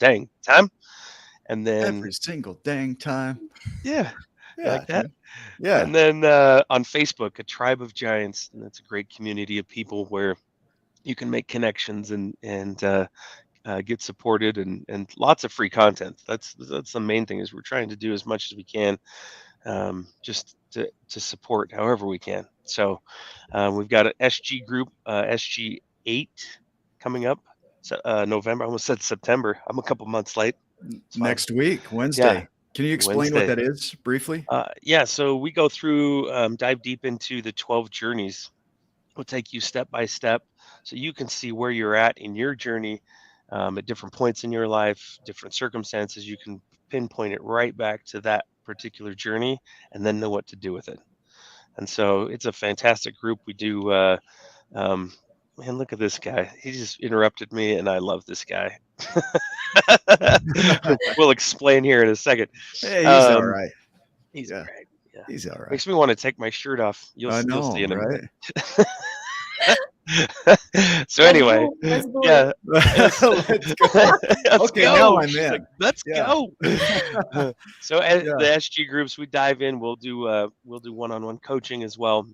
dang time. And then, Every single dang time. yeah, you Yeah, like that? dude. Yeah. And then on Facebook, a tribe of giants, and that's a great community of people where you can make connections and get supported and lots of free content. That's the main thing is we're trying to do as much as we can, just to support however we can. So we've got an SG group, SG8 coming up. So, November. I almost said September. I'm a couple months late. It's fine. Next week, Yeah, Wednesday. Can you explain what Wednesday. that is briefly? Yeah, so we go through, dive deep into the 12 journeys. We'll take you step by step so you can see where you're at in your journey, at different points in your life, different circumstances. You can pinpoint it right back to that particular journey and then know what to do with it. And so it's a fantastic group. We do, um, man, look at this guy. He just interrupted me, and I love this guy. We'll explain here in a second. Hey, he's all Um, right. he's Yeah, great. Yeah. he's all right. Makes me want to take my shirt off. I You'll see know, in a minute. right? So Let's anyway, do it. Let's do it. yeah, yes. Let's go. Let's Okay, now go. I'm She's like, in. let's Yeah. go. So Yeah. the SG groups, we dive in. We'll do one-on-one coaching as well,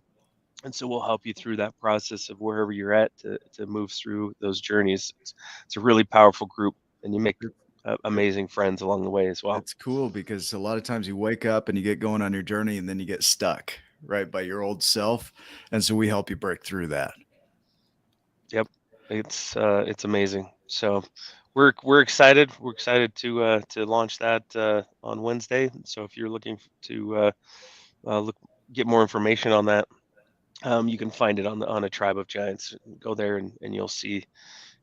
and so we'll help you through that process of wherever you're at to move through those journeys. It's a really powerful group, and you make amazing friends along the way as well. It's cool because a lot of times you wake up and you get going on your journey and then you get stuck right by your old self. And so we help you break through that. Yep, it's amazing. So we're excited. We're excited to launch that on Wednesday. So if you're looking to look get more information on that, you can find it on a Tribe of Giants. Go there and you'll see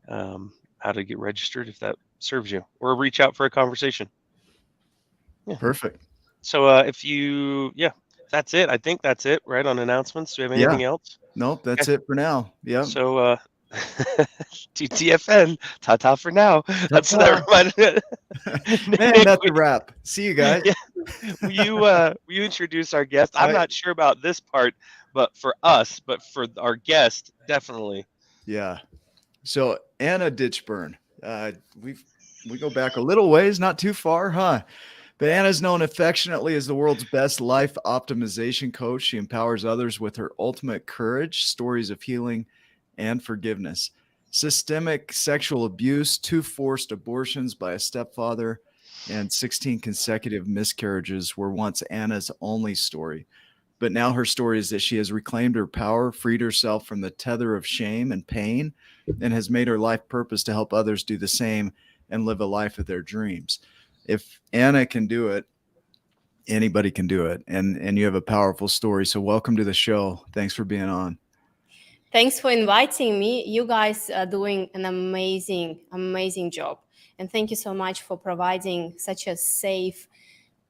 how to get registered if that serves you, or reach out for a conversation. Yeah. Perfect. So that's it. I think that's it, right? On announcements. Do we have Yeah. anything else? Nope. That's Okay. it for now. Yep. So TTFN, ta-ta for now. That's Ta-ta. that reminded. Man, Nick, that's a wrap. See you guys. yeah, will you introduce our guest? I'm not sure about this part, but for us, but for our guest, definitely. Yeah. So Anna Ditchburn, we go back a little ways, not too far, huh? But Anna's known affectionately as the world's best life optimization coach. She empowers others with her ultimate courage, stories of healing, and forgiveness. Systemic sexual abuse, 2 forced abortions by a stepfather, and 16 consecutive miscarriages were once Anna's only story. But now her story is that she has reclaimed her power, freed herself from the tether of shame and pain, and has made her life purpose to help others do the same and live a life of their dreams. If Anna can do it, anybody can do it. And you have a powerful story. So welcome to the show. Thanks for being on. Thanks for inviting me. You guys are doing an amazing job. And thank you so much for providing such a safe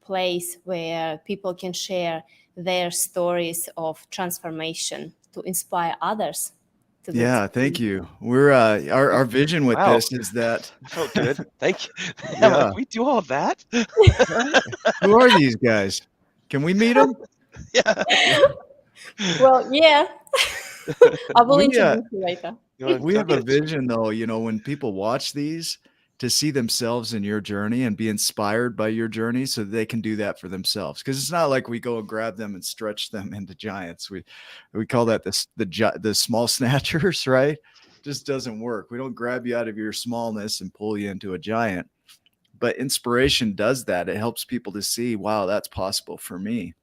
place where people can share their stories of transformation to inspire others. Yeah, thank you. We're our vision with Wow. this is that I felt good. Thank you. I'm Yeah. like, we do all that? Who are these guys? Can we meet them? Yeah. Well, yeah. I will We, introduce you later. we have a vision though, when people watch these, to see themselves in your journey and be inspired by your journey so they can do that for themselves. Because it's not like we go and grab them and stretch them into giants. We call that the small snatchers, right? Just doesn't work. We don't grab you out of your smallness and pull you into a giant. But inspiration does that. It helps people to see, wow, that's possible for me.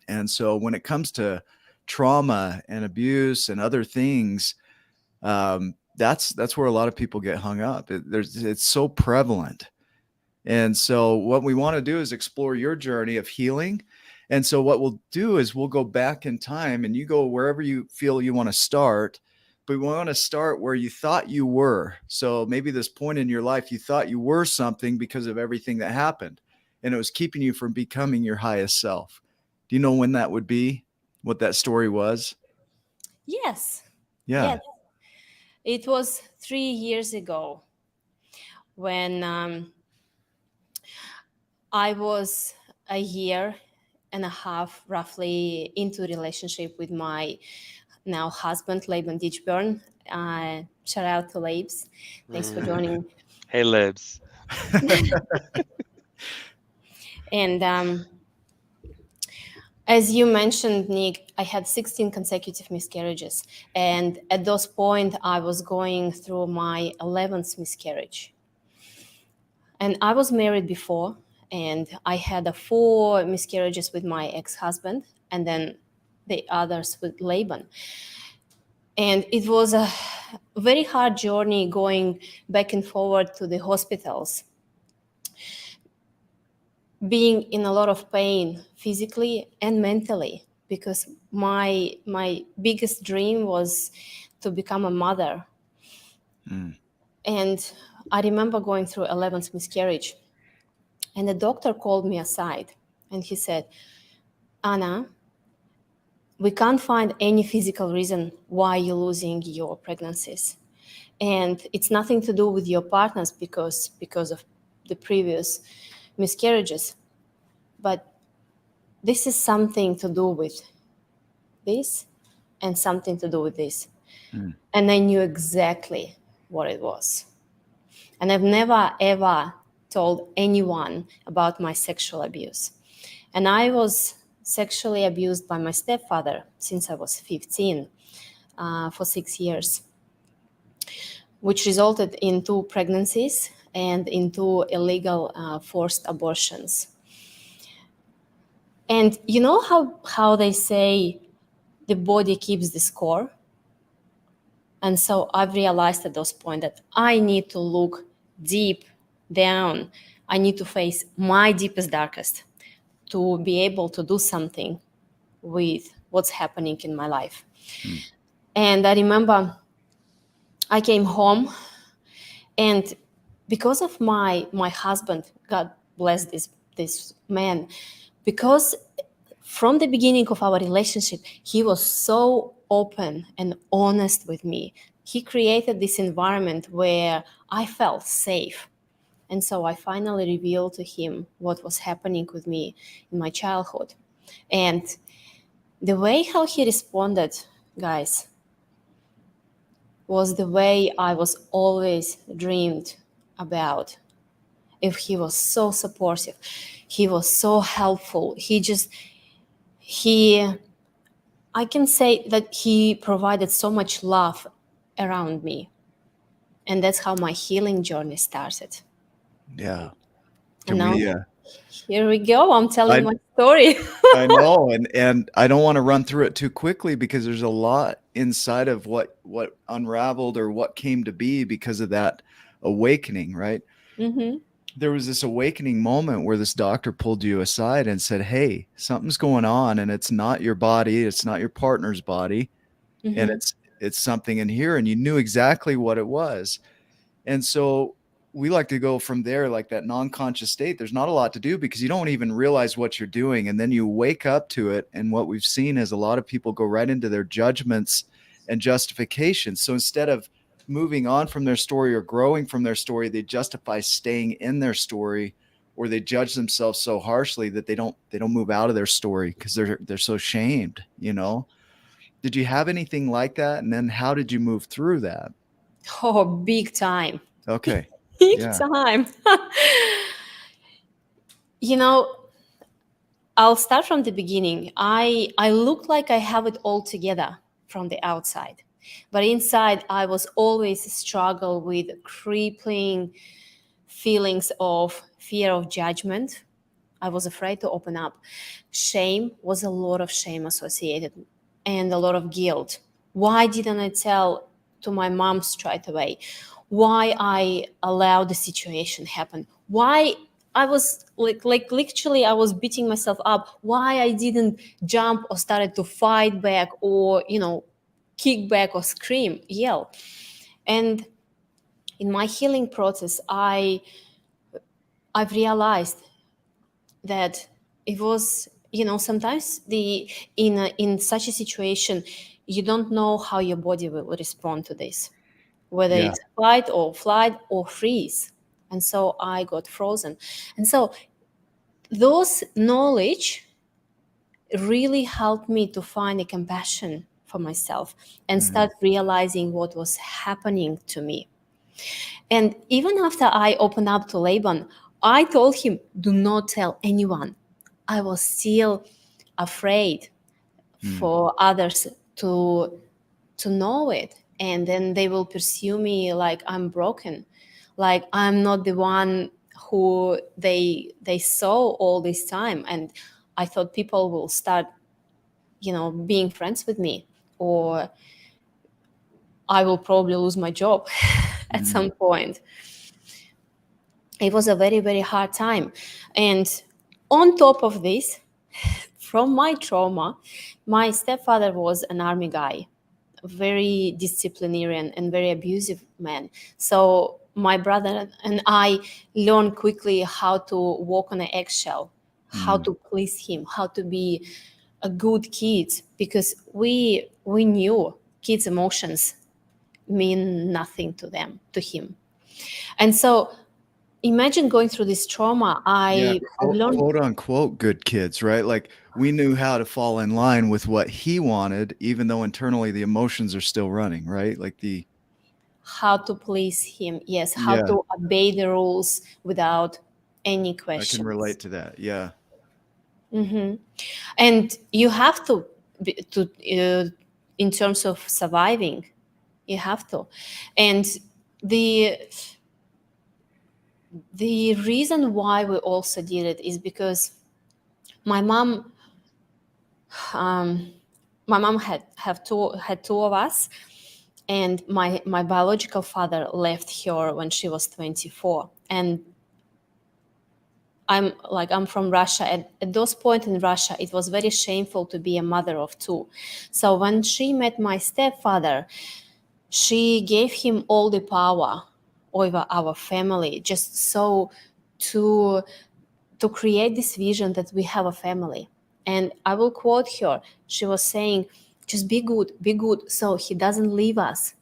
And so when it comes to trauma and abuse and other things, that's where a lot of people get hung up. It's so prevalent. And so what we want to do is explore your journey of healing. And so what we'll do is we'll go back in time and you go wherever you feel you want to start, but we want to start where you thought you were. So maybe this point in your life, you thought you were something because of everything that happened, and it was keeping you from becoming your highest self. Do you know when that would be? What that story was? Yes. Yeah. Yes. It was 3 years ago when I was a year and a half roughly into a relationship with my now husband, Laban Ditchburn. Shout out to Labes. Thanks for joining. Hey, Libs. And as you mentioned, Nick, I had 16 consecutive miscarriages. And at those point, I was going through my 11th miscarriage. And I was married before, and I had 4 miscarriages with my ex-husband, and then the others with Laban. And it was a very hard journey going back and forward to the hospitals, being in a lot of pain physically and mentally, because my biggest dream was to become a mother. Mm. And I remember going through 11th miscarriage, and the doctor called me aside, and he said, Anna, we can't find any physical reason why you're losing your pregnancies, and it's nothing to do with your partners because of the previous miscarriages, but this is something to do with this and something to do with this. Mm. And I knew exactly what it was. And I've never ever told anyone about my sexual abuse. And I was sexually abused by my stepfather since I was 15 for 6 years, which resulted in 2 pregnancies and in 2 illegal forced abortions. And you know how they say the body keeps the score? And so I've realized at those points that I need to look deep down. I need to face my deepest, darkest to be able to do something with what's happening in my life. Mm. And I remember I came home, and because of my husband, God bless this man, because from the beginning of our relationship, he was so open and honest with me. He created this environment where I felt safe. And so I finally revealed to him what was happening with me in my childhood. And the way how he responded, guys, was the way I was always dreamed about. If he was so supportive, he was so helpful. He I can say that he provided so much love around me. And that's how my healing journey started. Yeah. And Can now we here we go. I'm telling I my story. I know, and I don't want to run through it too quickly because there's a lot inside of what unraveled or what came to be because of that awakening, right? Mm-hmm. There was this awakening moment where this doctor pulled you aside and said, "Hey, something's going on, and it's not your body, it's not your partner's body, and Mm-hmm. it's something in here," and you knew exactly what it was. And so we like to go from there, like that non-conscious state. There's not a lot to do because you don't even realize what you're doing. And then you wake up to it. And what we've seen is a lot of people go right into their judgments and justifications. So instead of moving on from their story or growing from their story, they justify staying in their story, or they judge themselves so harshly that they don't move out of their story because they're so shamed, you know? Did you have anything like that? And then how did you move through that? Oh, big time. Okay. Big Yeah. time. You know, I'll start from the beginning. I look like I have it all together from the outside. But inside, I was always struggle with crippling feelings of fear of judgment. I was afraid to open up. Shame was a lot of shame associated and a lot of guilt. Why didn't I tell to my mom straight away? Why I allowed the situation happen? Why I was like literally I was beating myself up. Why I didn't jump or started to fight back or kick back or scream, yell. And in my healing process, I've realized that it was sometimes in such a situation you don't know how your body will respond to this, whether Yeah. it's fight or flight or freeze. And so I got frozen. And so those knowledge really helped me to find a compassion for myself and Mhm. start realizing what was happening to me. And even after I opened up to Laban, I told him, do not tell anyone. I was still afraid Mm. for others to know it, and then they will pursue me like I'm broken, like I'm not the one who they saw all this time. And I thought people will start, being friends with me, or I will probably lose my job at Mm. some point. It was a very, very hard time. And on top of this, from my trauma, my stepfather was an army guy, very disciplinarian and very abusive man. So my brother and I learned quickly how to walk on an eggshell, how Mm. to please him, how to be a good kid, because we knew kids' emotions mean nothing to them, to him. And so imagine going through this trauma. Yeah, I've learned quote unquote good kids, right? Like we knew how to fall in line with what he wanted, even though internally the emotions are still running, right? Like the how to please him, yes, how yeah, to obey the rules without any I can questions. relate to that. Yeah. Hmm. And you have to in terms of surviving, you have to. And the the reason why we also did it is because my mom um, my mom had two of us, and my biological father left her when she was 24. And I'm from Russia. At those point in Russia, it was very shameful to be a mother of two. So when she met my stepfather, she gave him all the power over our family, just so to to create this vision that we have a family. And I will quote her. She was saying, just be good, so he doesn't leave us.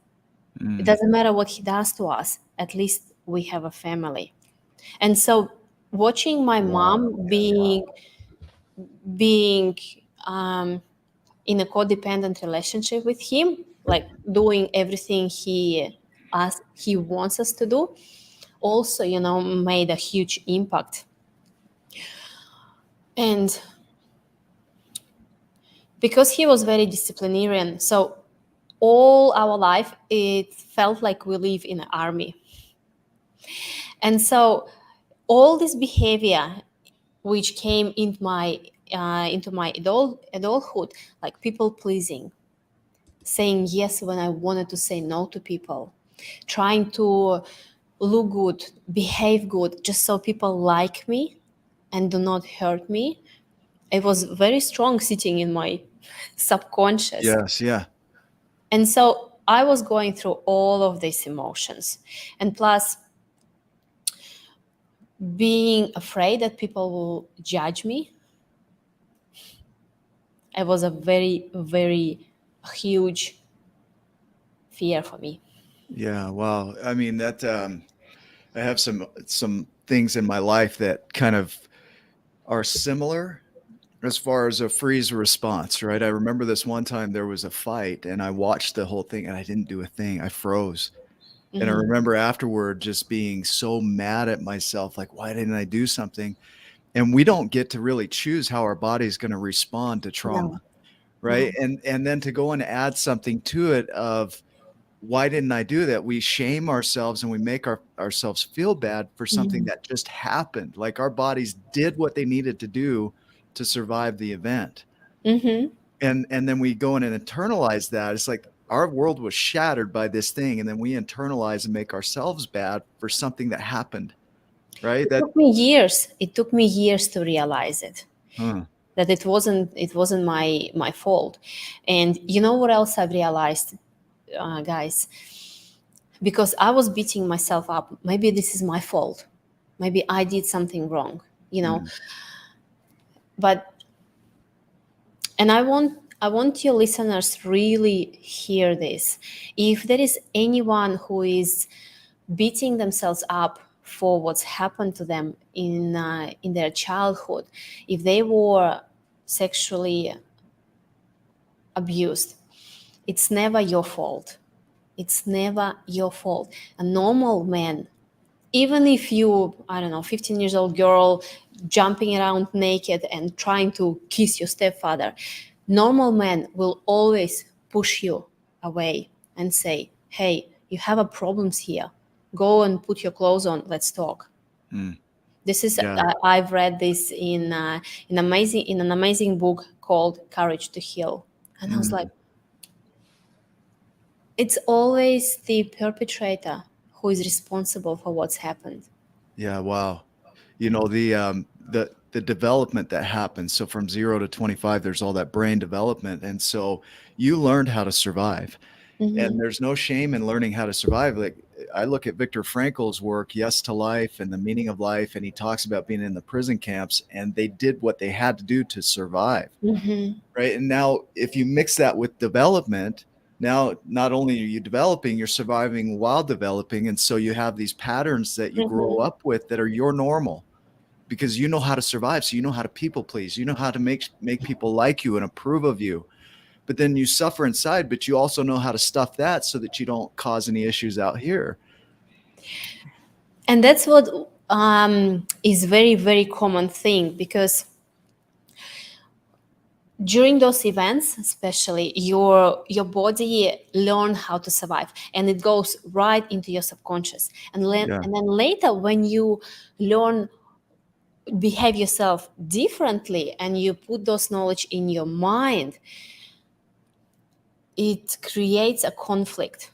It Mm. doesn't matter what he does to us, at least we have a family. And so watching my Wow. mom being um, in a codependent relationship with him, like doing everything he wants us to do, also, made a huge impact. And because he was very disciplinarian, so all our life it felt like we live in an army. And so all this behavior which came into my adulthood, like people pleasing, saying yes when I wanted to say no to people, trying to look good, behave good, just so people like me and do not hurt me. It was very strong sitting in my subconscious. Yes, yeah. And so I was going through all of these emotions. And plus, being afraid that people will judge me, it was a very, very huge fear for me. Yeah, wow. I mean that I have some things in my life that kind of are similar as far as a freeze response, right? I remember this one time there was a fight and I watched the whole thing and I didn't do a thing. I froze. And I Mhm. remember afterward just being so mad at myself, like, why didn't I do something? And we don't get to really choose how our body's going to respond to trauma, No, right? no. And then to go and add something to it of why didn't I do that? We shame ourselves and we make ourselves feel bad for something Mhm. that just happened. Like our bodies did what they needed to do to survive the event. Mhm. And then we go in and internalize that. It's like our world was shattered by this thing, and then we internalize and make ourselves bad for something that happened, right? It took me years. It took me years to realize it. Huh. That it wasn't my fault. And you know what else I've realized, guys? Because I was beating myself up. Maybe this is my fault. Maybe I did something wrong, you know. Mm. But and I want your listeners really hear this. If there is anyone who is beating themselves up for what's happened to them in their childhood, if they were sexually abused, it's never your fault. It's never your fault. A normal man, even if you, I don't know, 15 years old girl jumping around naked and trying to kiss your stepfather, normal men will always push you away and say, hey, you have a problems here. Go and put your clothes on. Let's talk. Mm. This is Yeah. I've read this in an amazing book called Courage to Heal, and I was like, Mm. it's always the perpetrator who is responsible for what's happened. Yeah. Wow. You know, the development that happens. So from 0 to 25, there's all that brain development. And so you learned how to survive. And Hmm. there's no shame in learning how to survive. Like I look at Viktor Frankl's work, Yes to Life and the Meaning of Life, and he talks about being in the prison camps, and they did what they had to do to survive. Hmm. Right. And now if you mix that with development, now not only are you developing, you're surviving while developing. And so you have these patterns that you grow Hmm. up with that are your normal, because you know how to survive. So you know how to people please, you know how to make people like you and approve of you. But then you suffer inside, but you also know how to stuff that so that you don't cause any issues out here. And that's what is very, very common thing, because during those events, especially, your body learn how to survive, and it goes right into your subconscious. Yeah. And then later, when you learn behave yourself differently and you put those knowledge in your mind, it creates a conflict.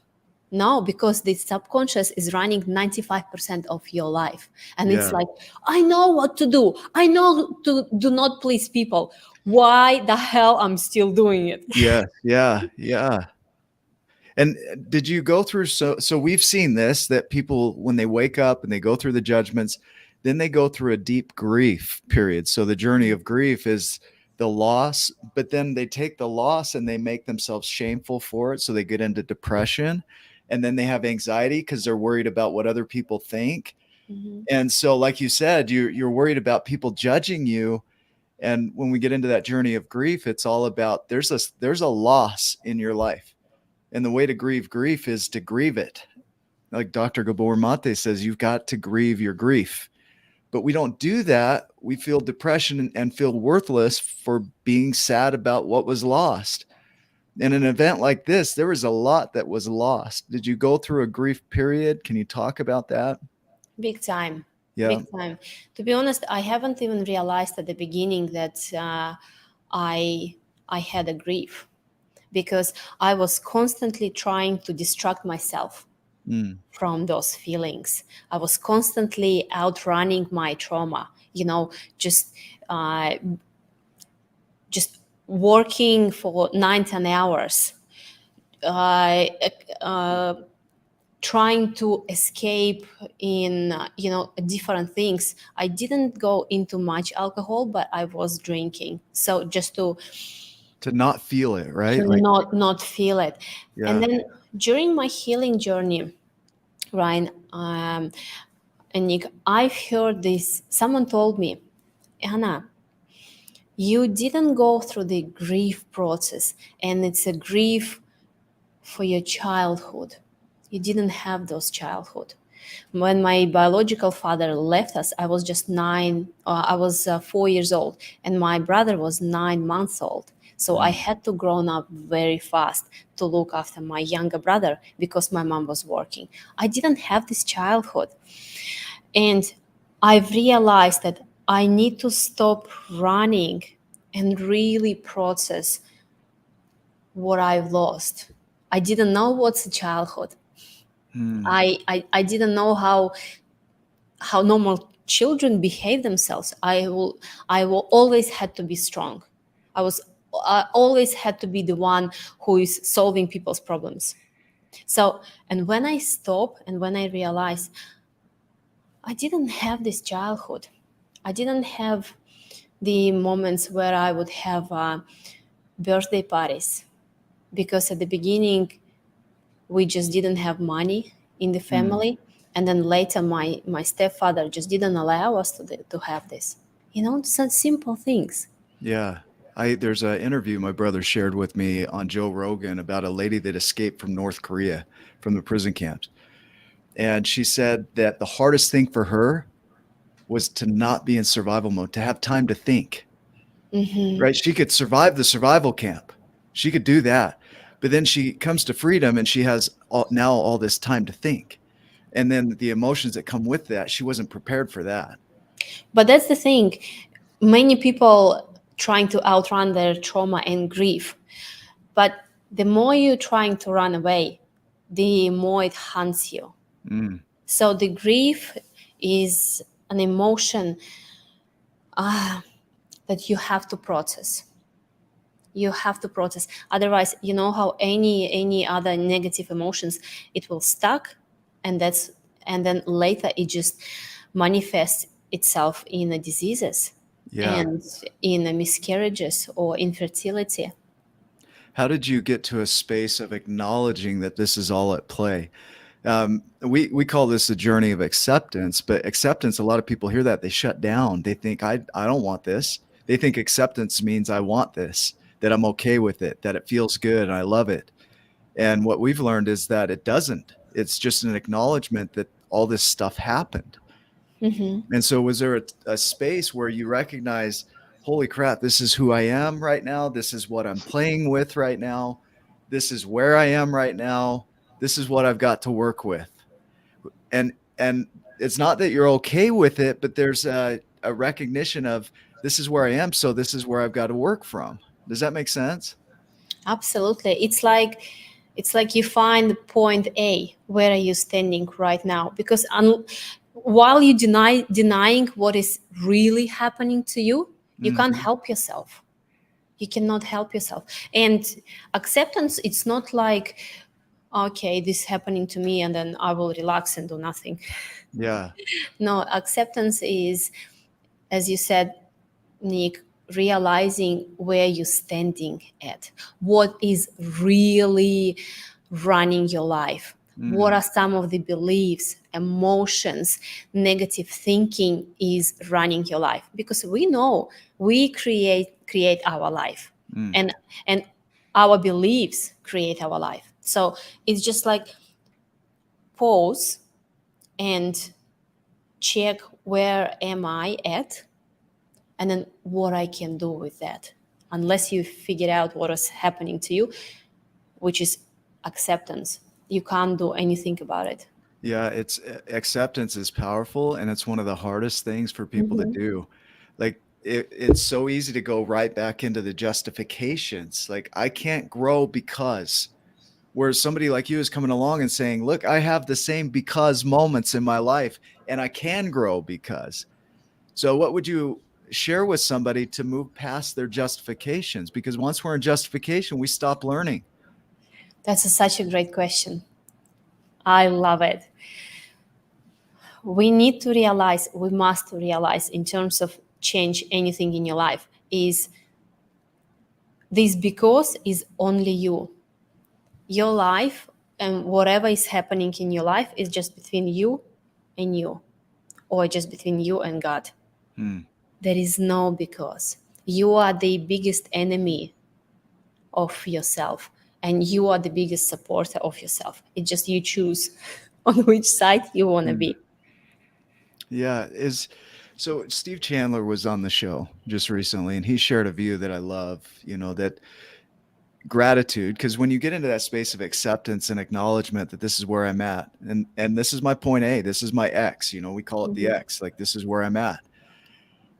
No, because the subconscious is running 95% of your life. And it's Yeah. like, I know what to do. I know to do not please people. Why the hell I'm still doing it? Yeah. Yeah. Yeah. And did you go through, so we've seen this, that people, when they wake up and they go through the judgments, then they go through a deep grief period. So the journey of grief is the loss, but then they take the loss and they make themselves shameful for it. So they get into depression, and then they have anxiety because they're worried about what other people think. Mhm. And so, like you said, you're worried about people judging you. And when we get into that journey of grief, it's all about there's a loss in your life. And the way to grieve grief is to grieve it. Like Dr. Gabor Mate says, you've got to grieve your grief. But we don't do that. We feel depression and feel worthless for being sad about what was lost. In an event like this, there was a lot that was lost. Did you go through a grief period? Can you talk about that? Big time. Yeah. Big time. To be honest, I haven't even realized at the beginning that I I had a grief, because I was constantly trying to distract myself Mm. from those feelings. I was constantly outrunning my trauma, you know, just uh, just working for 9, 10 hours, uh, uh, trying to escape in different things. I didn't go into much alcohol, but I was drinking, so just To not feel it, to right? Like, not feel it. And yeah. then during my healing journey, Ryan, and Nick, I've heard this. Someone told me, Anna, you didn't go through the grief process, and it's a grief for your childhood. You didn't have those childhood. When my biological father left us, I was just I was 4 years old, and my brother was 9 months old. So I Mm. had to grow up very fast to look after my younger brother because my mom was working. I didn't have this childhood. And I've realized that I need to stop running and really process what I've lost. I didn't know what's a childhood. Mm. I didn't know how normal children behave themselves. I will always had to be strong. I always had to be the one who is solving people's problems. So, and when I stop and when I realize I didn't have this childhood, I didn't have the moments where I would have birthday parties, because at the beginning we just didn't have money in the Mm. family, and then later my stepfather just didn't allow us to have this. Such simple things. Yeah. There's an interview my brother shared with me on Joe Rogan about a lady that escaped from North Korea from the prison camps. And she said that the hardest thing for her was to not be in survival mode, to have time to think. Right? She could survive the survival camp. She could do that. But then she comes to freedom and she has now all this time to think. And then the emotions that come with that, she wasn't prepared for that. But that's the thing. Many people trying to outrun their trauma and grief. But the more you're trying to run away, the more it haunts you. So the grief is an emotion that you have to process. You have to process. Otherwise, you know how any other negative emotions, it will stuck, and then later it just manifests itself in the diseases and in the miscarriages or infertility. How did you get to a space of acknowledging that this is all at play? We call this a journey of acceptance, but acceptance, a lot of people hear that, they shut down. They think, I don't want this. They think acceptance means I want this, that I'm okay with it, that it feels good and I love it. And what we've learned is that it doesn't. It's just an acknowledgement that all this stuff happened. And so was there a space where you recognize, holy crap, this is who I am right now. This is what I'm playing with right now. This is where I am right now. This is what I've got to work with. And it's not that you're okay with it, but there's a recognition of this is where I am. So this is where I've got to work from. Does that make sense? Absolutely. It's like you find point A, where are you standing right now? Because while you denying what is really happening to you, you can't help yourself. You cannot help yourself. And acceptance, it's not like, okay, this is happening to me and then I will relax and do nothing. Yeah. No, acceptance is, as you said, Nick, realizing where you're standing at, what is really running your life. What are some of the beliefs, emotions, negative thinking is running your life? Because we know we create our life, and our beliefs create our life. So it's just like pause and check, where am I at, and then what I can do with that. Unless you figure out what is happening to you, which is acceptance, you can't do anything about it. Yeah, it's acceptance is powerful, and it's one of the hardest things for people to do. Like it's so easy to go right back into the justifications. Like I can't grow because, whereas somebody like you is coming along and saying, look, I have the same because moments in my life and I can grow because. So what would you share with somebody to move past their justifications? Because once we're in justification, we stop learning. That's such a great question. I love it. We must realize in terms of change anything in your life, is this because is only you. Your life and whatever is happening in your life is just between you and you, or just between you and God. There is no because. You are the biggest enemy of yourself, and you are the biggest supporter of yourself. It's just you choose on which side you want to be. Yeah. So Steve Chandler was on the show just recently, and he shared a view that I love, that gratitude, because when you get into that space of acceptance and acknowledgement that this is where I'm at, and this is my point A, this is my X, we call it the X, like this is where I'm at.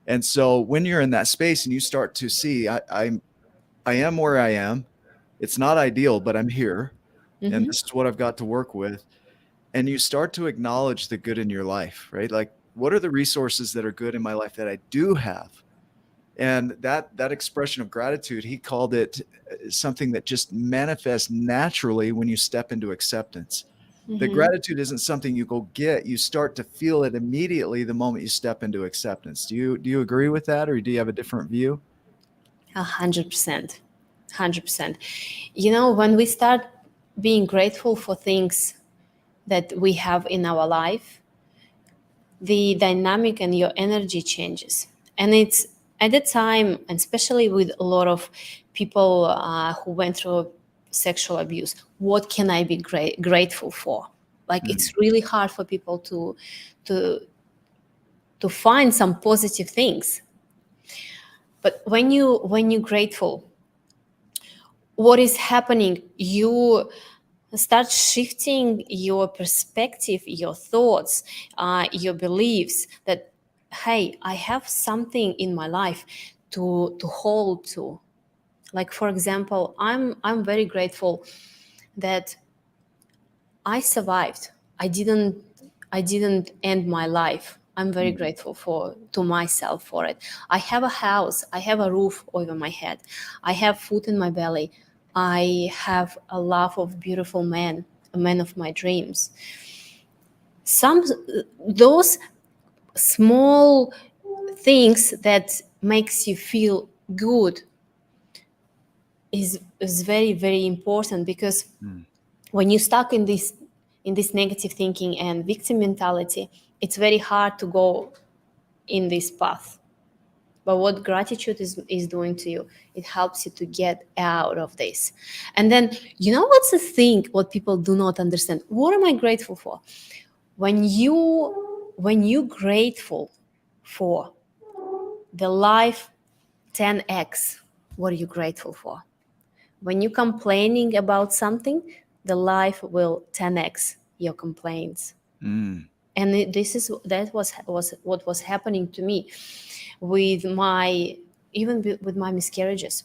And so when you're in that space and you start to see, I am where I am, it's not ideal, but I'm here, and this is what I've got to work with. And you start to acknowledge the good in your life, right? Like, what are the resources that are good in my life that I do have? And that expression of gratitude, he called it something that just manifests naturally when you step into acceptance. The gratitude isn't something you go get. You start to feel it immediately the moment you step into acceptance. Do you agree with that, or do you have a different view? 100%. 100%. When we start being grateful for things that we have in our life, the dynamic and your energy changes. And it's At the time, and especially with a lot of people who went through sexual abuse, what can I be grateful for? Like, Mm. it's really hard for people to to find some positive things. But when you're grateful, what is happening? You start shifting your perspective, your thoughts, your beliefs, that, hey, I have something in my life to hold to. Like, for example, I'm very grateful that I survived. I didn't end my life. I'm very Mm. grateful for to myself for it. I have a house, I have a roof over my head, I have food in my belly, I have a love of beautiful man, a man of my dreams. Some those small things that makes you feel good is very, very important, because Mm. when you're stuck in this negative thinking and victim mentality, it's very hard to go in this path. But what gratitude is doing to you, it helps you to get out of this. And then, what's the thing what people do not understand? What am I grateful for? When you grateful for the life 10x, what are you grateful for? When you're complaining about something, the life will 10x your complaints. Mm. And that was what was happening to me with my with my miscarriages.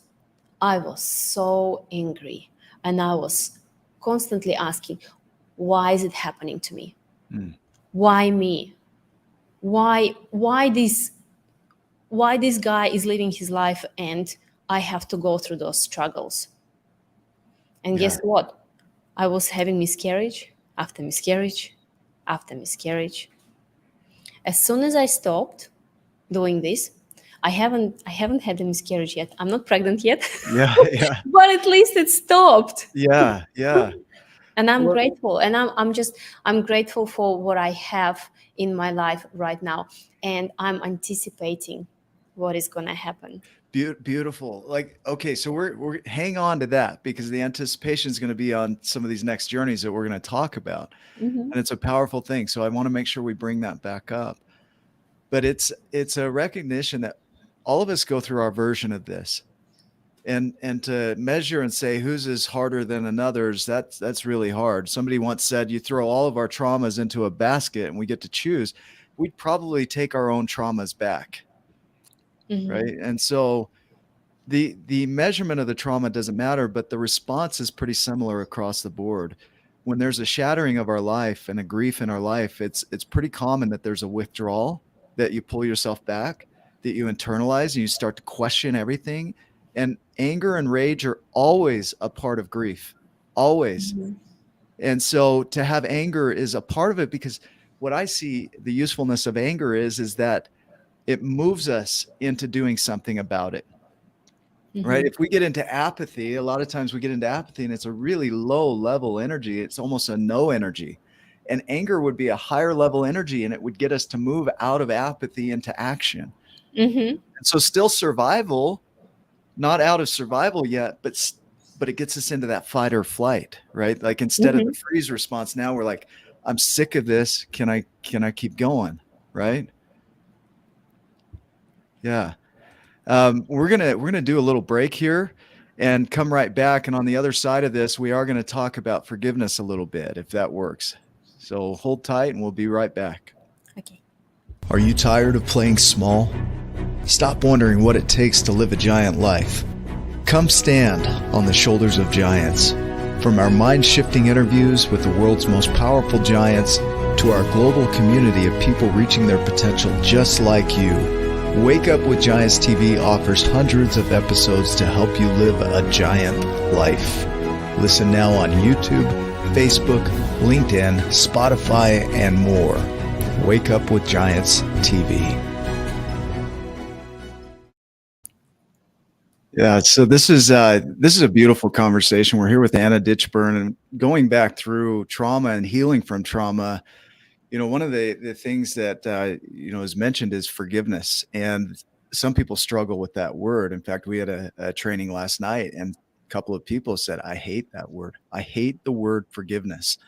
I was so angry, and I was constantly asking, why is it happening to me? Mm. Why me? Why this guy is living his life and I have to go through those struggles? And Yeah. guess what? I was having miscarriage after miscarriage after miscarriage. As soon as I stopped doing this, I haven't had a miscarriage yet. I'm not pregnant yet, Yeah. Yeah. but at least it stopped. Yeah. Yeah. And I'm Well, grateful. And I'm grateful for what I have in my life right now. And I'm anticipating what is gonna happen. beautiful. Like, okay, so we're hang on to that because the anticipation is going to be on some of these next journeys that we're going to talk about. Hmm. And it's a powerful thing. So I want to make sure we bring that back up. But it's a recognition that all of us go through our version of this. And to measure and say whose is harder than another's, that's really hard. Somebody once said, you throw all of our traumas into a basket and we get to choose, we'd probably take our own traumas back. Hmm. Right. And so the measurement of the trauma doesn't matter, but the response is pretty similar across the board. When there's a shattering of our life and a grief in our life, it's pretty common that there's a withdrawal, that you pull yourself back, that you internalize and you start to question everything. And anger and rage are always a part of grief, always. And so to have anger is a part of it, because what I see the usefulness of anger is that it moves us into doing something about it. Right. Hmm. If we get into apathy, a lot of times we get into apathy and it's a really low level energy. It's almost a no energy. And anger would be a higher level energy and it would get us to move out of apathy into action. Hmm. And so still survival, not out of survival yet, but it gets us into that fight or flight, right? Like instead of the Hmm. freeze response, now we're like, I'm sick of this. Can I keep going? Right. Yeah. We're gonna do a little break here and come right back. And on the other side of this, we are going to talk about forgiveness a little bit, if that works. So hold tight and we'll be right back. Okay. Are you tired of playing small? Stop wondering what it takes to live a giant life. Come stand on the shoulders of giants. From our mind-shifting interviews with the world's most powerful giants to our global community of people reaching their potential just like you, Wake Up with Giants TV offers hundreds of episodes to help you live a giant life. Listen now on YouTube, Facebook, LinkedIn, Spotify, and more. Wake Up with Giants TV. Yeah, so this is a beautiful conversation. We're here with Anna Ditchburn, and going back through trauma and healing from trauma. One of the things that is mentioned is forgiveness. And some people struggle with that word. In fact, we had a training last night, and a couple of people said, I hate that word. I hate the word forgiveness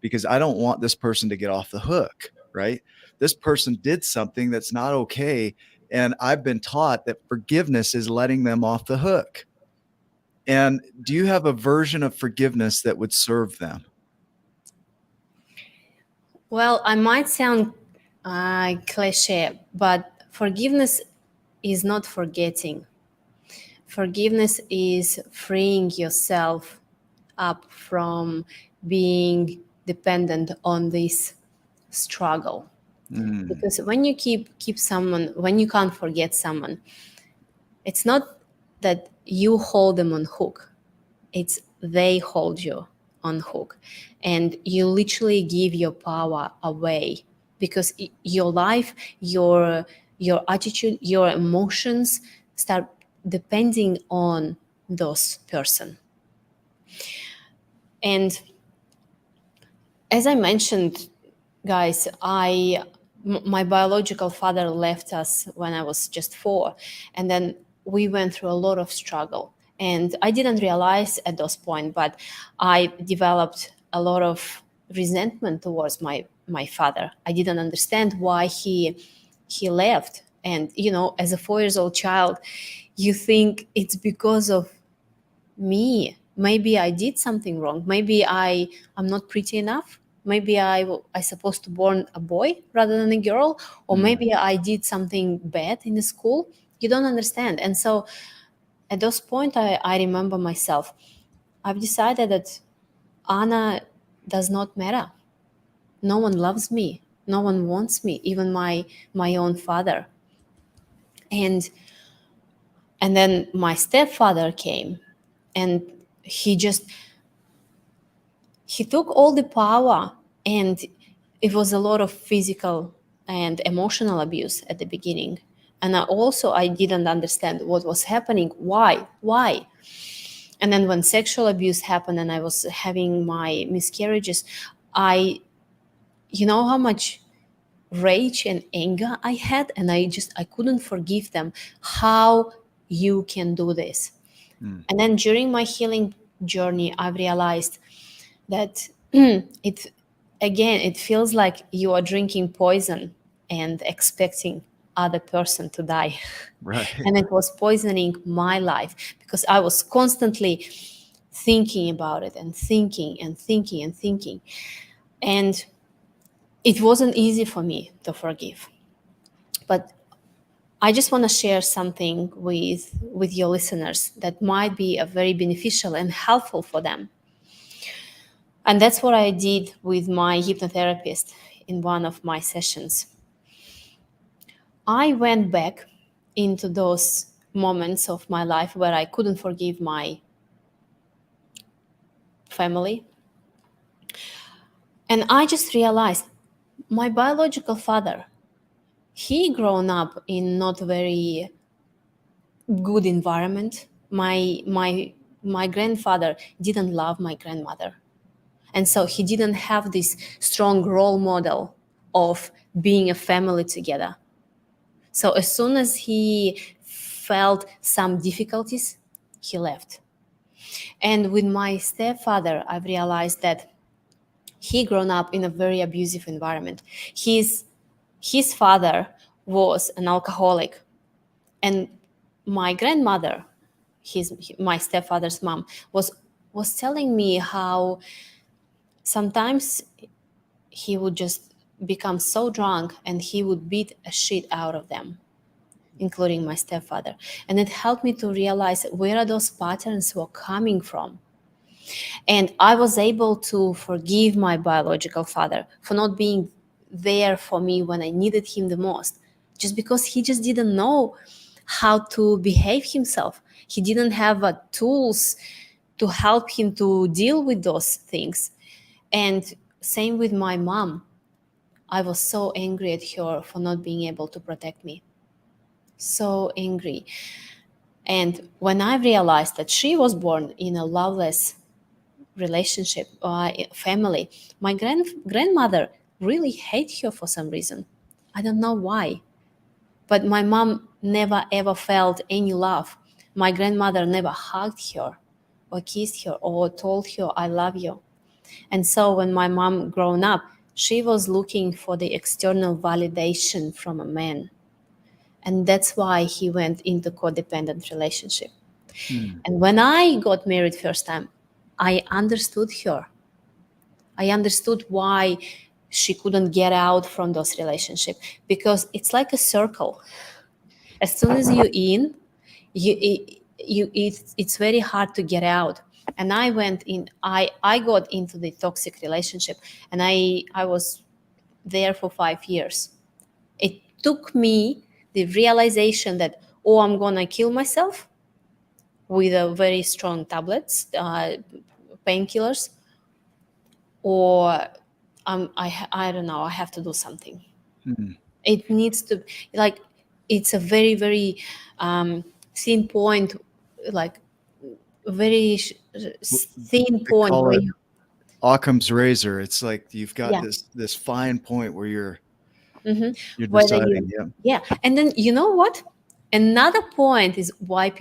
because I don't want this person to get off the hook, right? This person did something that's not okay. And I've been taught that forgiveness is letting them off the hook. And do you have a version of forgiveness that would serve them? Well, I might sound cliche, but forgiveness is not forgetting. Forgiveness is freeing yourself up from being dependent on this struggle. Because when you keep someone, when you can't forget someone, it's not that you hold them on hook, it's they hold you on hook, and you literally give your power away, because your life, your attitude, your emotions start depending on those person. And as I mentioned, guys, my biological father left us when I was just 4, and then we went through a lot of struggle. And I didn't realize at those point, but I developed a lot of resentment towards my father. I didn't understand why he left. And as a 4 years old child, you think it's because of me. Maybe I did something wrong. Maybe I'm not pretty enough. Maybe I supposed to born a boy rather than a girl, or maybe I did something bad in the school. You don't understand. And so at those point, I remember myself. I've decided that Anna does not matter. No one loves me. No one wants me, even my own father. And then my stepfather came, and he took all the power, and it was a lot of physical and emotional abuse at the beginning. And I didn't understand what was happening. Why? And then when sexual abuse happened and I was having my miscarriages, you know how much rage and anger I had, and I couldn't forgive them. How you can do this? And then during my healing journey, I realized that it feels like you are drinking poison and expecting other person to die. Right. And it was poisoning my life, because I was constantly thinking about it and thinking and thinking and thinking. And it wasn't easy for me to forgive. But I just want to share something with your listeners that might be a very beneficial and helpful for them. And that's what I did with my hypnotherapist in one of my sessions. I went back into those moments of my life where I couldn't forgive my family. And I just realized my biological father, he grown up in not very good environment. My grandfather didn't love my grandmother. And so he didn't have this strong role model of being a family together. So as soon as he felt some difficulties, he left. And with my stepfather, I've realized that he grown up in a very abusive environment. His father was an alcoholic, and my grandmother, my stepfather's mom, was telling me how sometimes he would just become so drunk and he would beat a shit out of them, including my stepfather. And it helped me to realize where are those patterns were coming from. And I was able to forgive my biological father for not being there for me when I needed him the most, just because he just didn't know how to behave himself. He didn't have tools to help him to deal with those things. And same with my mom. I was so angry at her for not being able to protect me. So angry. And when I realized that she was born in a loveless relationship, family, my grandmother really hated her for some reason. I don't know why. But my mom never ever felt any love. My grandmother never hugged her or kissed her or told her, I love you. And so when my mom grown up, she was looking for the external validation from a man. And that's why he went into codependent relationship. Hmm. And when I got married first time, I understood her. I understood why she couldn't get out from those relationships, because it's like a circle. As soon as you in, it's very hard to get out. And I got into the toxic relationship, and I was there for 5 years. It took me the realization that, oh, I'm gonna kill myself with a very strong tablets, painkillers, or I don't know, I have to do something. Hmm. It needs to, like, it's a very very thin point, like very thin They point call where it you, Occam's razor. It's like you've got yeah. this fine point where Hmm. you're Whether you, deciding. Yeah. yeah. And then you know what, another point is why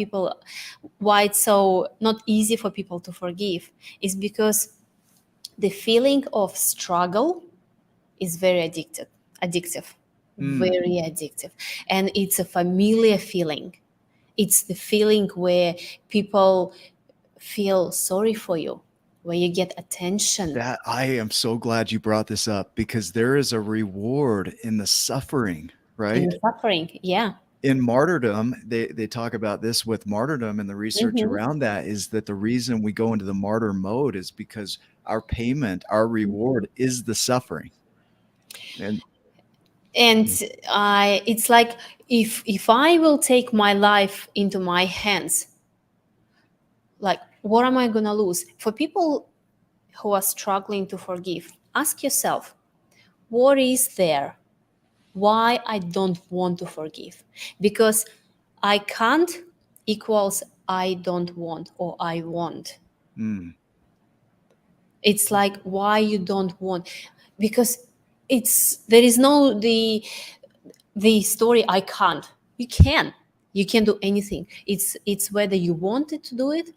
it's so not easy for people to forgive is because the feeling of struggle is very addictive, Hmm. very addictive. And it's a familiar feeling. It's the feeling where people feel sorry for you, where you get attention That I am so glad you brought this up because there is a reward in the suffering, in right? suffering. Yeah. In martyrdom, they talk about this with martyrdom, and the research Hmm. around that is that the reason we go into the martyr mode is because our payment, our reward is the suffering. And And it's like, if I will take my life into my hands, like, what am I gonna lose? For people who are struggling to forgive, ask yourself, what is there why I don't want to forgive? Because I can't equals I don't want or I want. mm, It's like, why you don't want? Because it's, there is no the story I can't. You can. You can do anything. It's whether you wanted to do it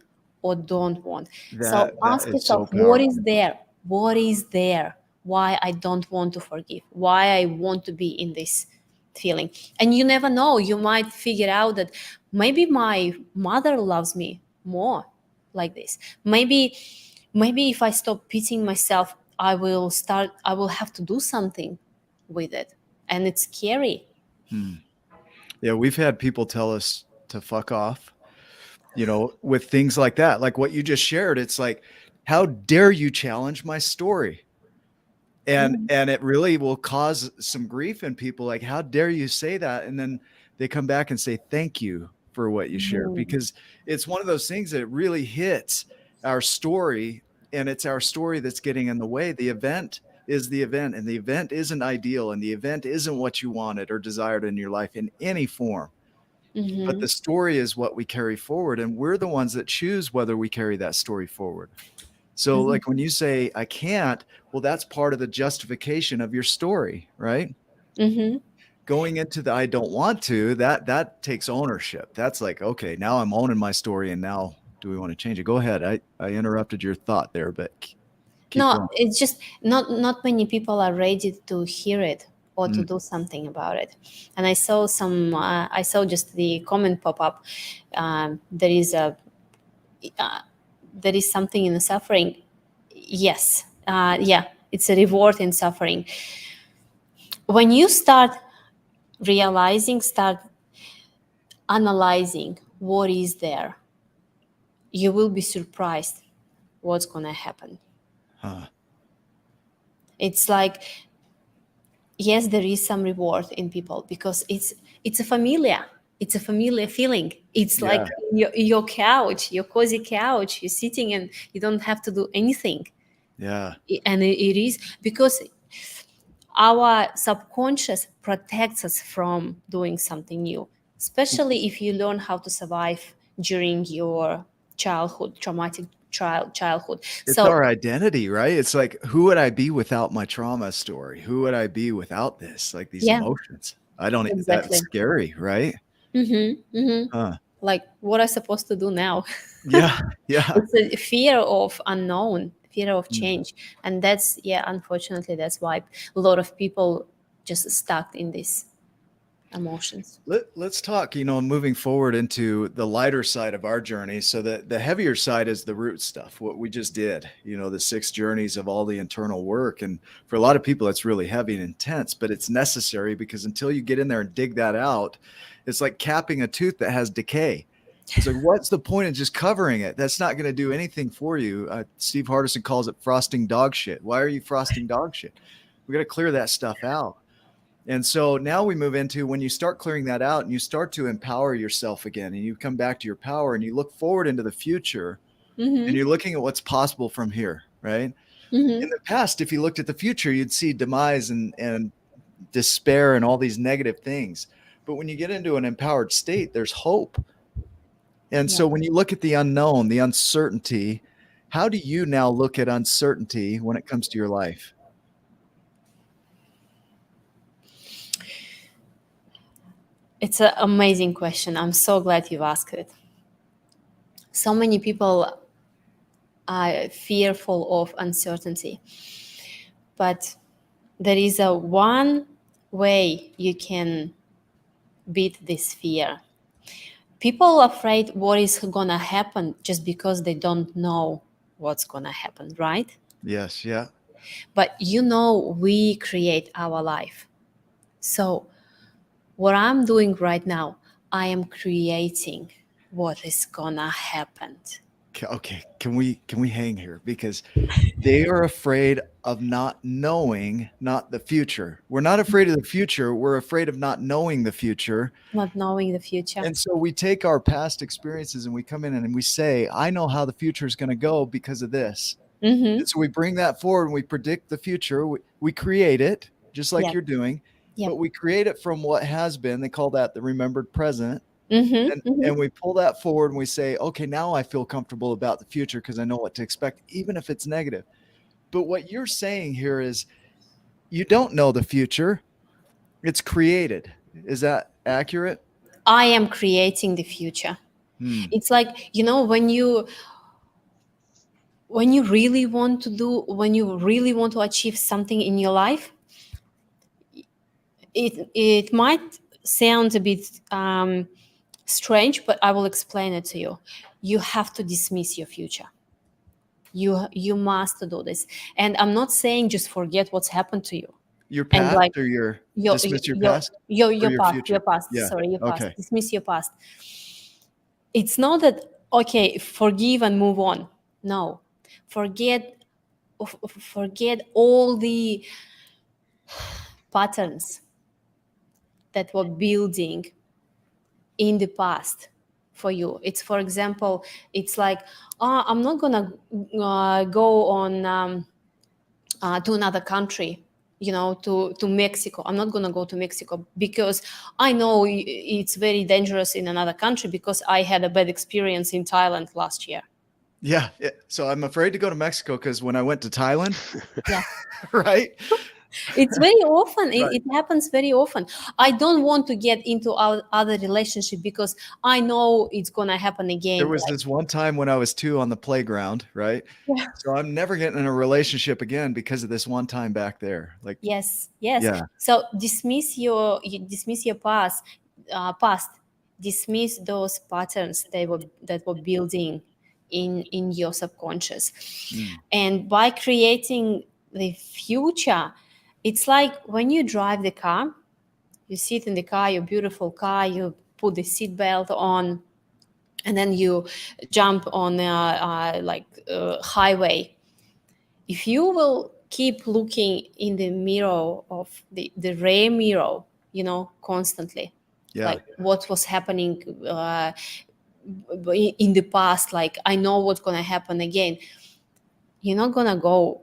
or don't want. So that ask is so yourself, what is powerful. there? What is there? Why I don't want to forgive? Why I want to be in this feeling? And you never know. You might figure out that maybe my mother loves me more like this. Maybe if I stop pitying myself, I will have to do something with it. And it's scary. Hmm. Yeah, we've had people tell us to fuck off, with things like that, like what you just shared. It's like, how dare you challenge my story? And it really will cause some grief in people, like, how dare you say that? And then they come back and say thank you for what you shared, Mhm. because it's one of those things that really hits our story, and it's our story that's getting in the way. The event is the event, and the event isn't ideal, and the event isn't what you wanted or desired in your life in any form, but Mhm. the story is what we carry forward, and we're the ones that choose whether we carry that story forward. So, Mhm. like, when you say, I can't, well, that's part of the justification of your story, right? Mhm. Going into the I don't want to, that takes ownership. That's like, okay, now I'm owning my story, and now do we want to change it? Go ahead. I interrupted your thought there, but keep No, going. it's just not many people are ready to hear it or to Mm, do something about it. And I saw just the comment pop up. There is a uh, there is something in the suffering. Yes, yeah, it's a reward in suffering. When you start realizing, start analyzing what is there, you will be surprised what's gonna happen. huh. It's like, yes, there is some reward in people because it's a familiar, it's a familiar feeling. It's like Yeah. your couch, your cozy couch, you're sitting and you don't have to do anything. Yeah. And it is because our subconscious protects us from doing something new, especially if you learn how to survive during your childhood, traumatic childhood. It's So our identity, right? It's like, who would I be without my trauma story? Who would I be without this? Like, these yeah, emotions. I don't, that's exactly. scary, right? Huh. Like, what am I supposed to do now? Yeah. Yeah. It's a fear of unknown, fear of Mm. change. And that's, yeah, unfortunately, that's why a lot of people just stuck in these emotions. Let's talk, moving forward into the lighter side of our journey. So the heavier side is the root stuff, what we just did, the 6 journeys of all the internal work. And for a lot of people, it's really heavy and intense, but it's necessary because until you get in there and dig that out, it's like capping a tooth that has decay. It's like, what's the point of just covering it? That's not going to do anything for you. Steve Hardison calls it frosting dog shit. Why are you frosting dog shit? We got to clear that stuff out. And so now we move into when you start clearing that out and you start to empower yourself again and you come back to your power and you look forward into the future and you're looking at what's possible from here, right? In the past, if you looked at the future, you'd see demise and despair and all these negative things. But when you get into an empowered state, there's hope. And so when you look at the unknown, the uncertainty, how do you now look at uncertainty when it comes to your life? It's an amazing question. I'm so glad you asked it. So many people are fearful of uncertainty, but there is a one way you can beat this fear. People are afraid what is gonna happen just because they don't know what's gonna happen, right? Yes. Yeah. But we create our life. So what I'm doing right now, I am creating what is gonna happen. Okay. Can we hang here? Because they are afraid of not knowing, not the future. We're not afraid of the future. We're afraid of not knowing the future. Not knowing the future. And so we take our past experiences and we come in and we say, I know how the future is going to go because of this. And so we bring that forward and we predict the future. We create it just like you're doing, but we create it from what has been. They call that the remembered present. And we pull that forward and we say, okay, now I feel comfortable about the future because I know what to expect, even if it's negative. But what you're saying here is you don't know the future. It's created. Is that accurate? I am creating the future. It's like, when you really want to achieve something in your life, it might sound a bit strange, but I will explain it to you. You have to dismiss your future. You must do this. And I'm not saying just forget what's happened to you. Your past like, or dismiss your past? Your Or past. Your past. Yeah. Sorry, your past. Okay. Dismiss your past. It's not that, okay, forgive and move on. No. Forget all the patterns that were building in the past for you. It's, for example, it's like, I'm not gonna go on to another country, to Mexico. I'm not gonna go to Mexico because I know it's very dangerous in another country because I had a bad experience in Thailand last year. Yeah. So I'm afraid to go to Mexico because when I went to Thailand, Yeah. right? It's very often. Right. It happens very often. I don't want to get into other relationship because I know it's gonna happen again. There was this one time when I was 2 on the playground, right? Yeah. So I'm never getting in a relationship again because of this one time back there. Like, Yes. yeah, So dismiss your past. Dismiss those patterns that were building in your subconscious. And by creating the future, it's like when you drive the car, you sit in the car, your beautiful car, you put the seatbelt on, and then you jump on highway. If you will keep looking in the mirror of the rear mirror, constantly, like what was happening in the past, like I know what's gonna happen again, you're not gonna go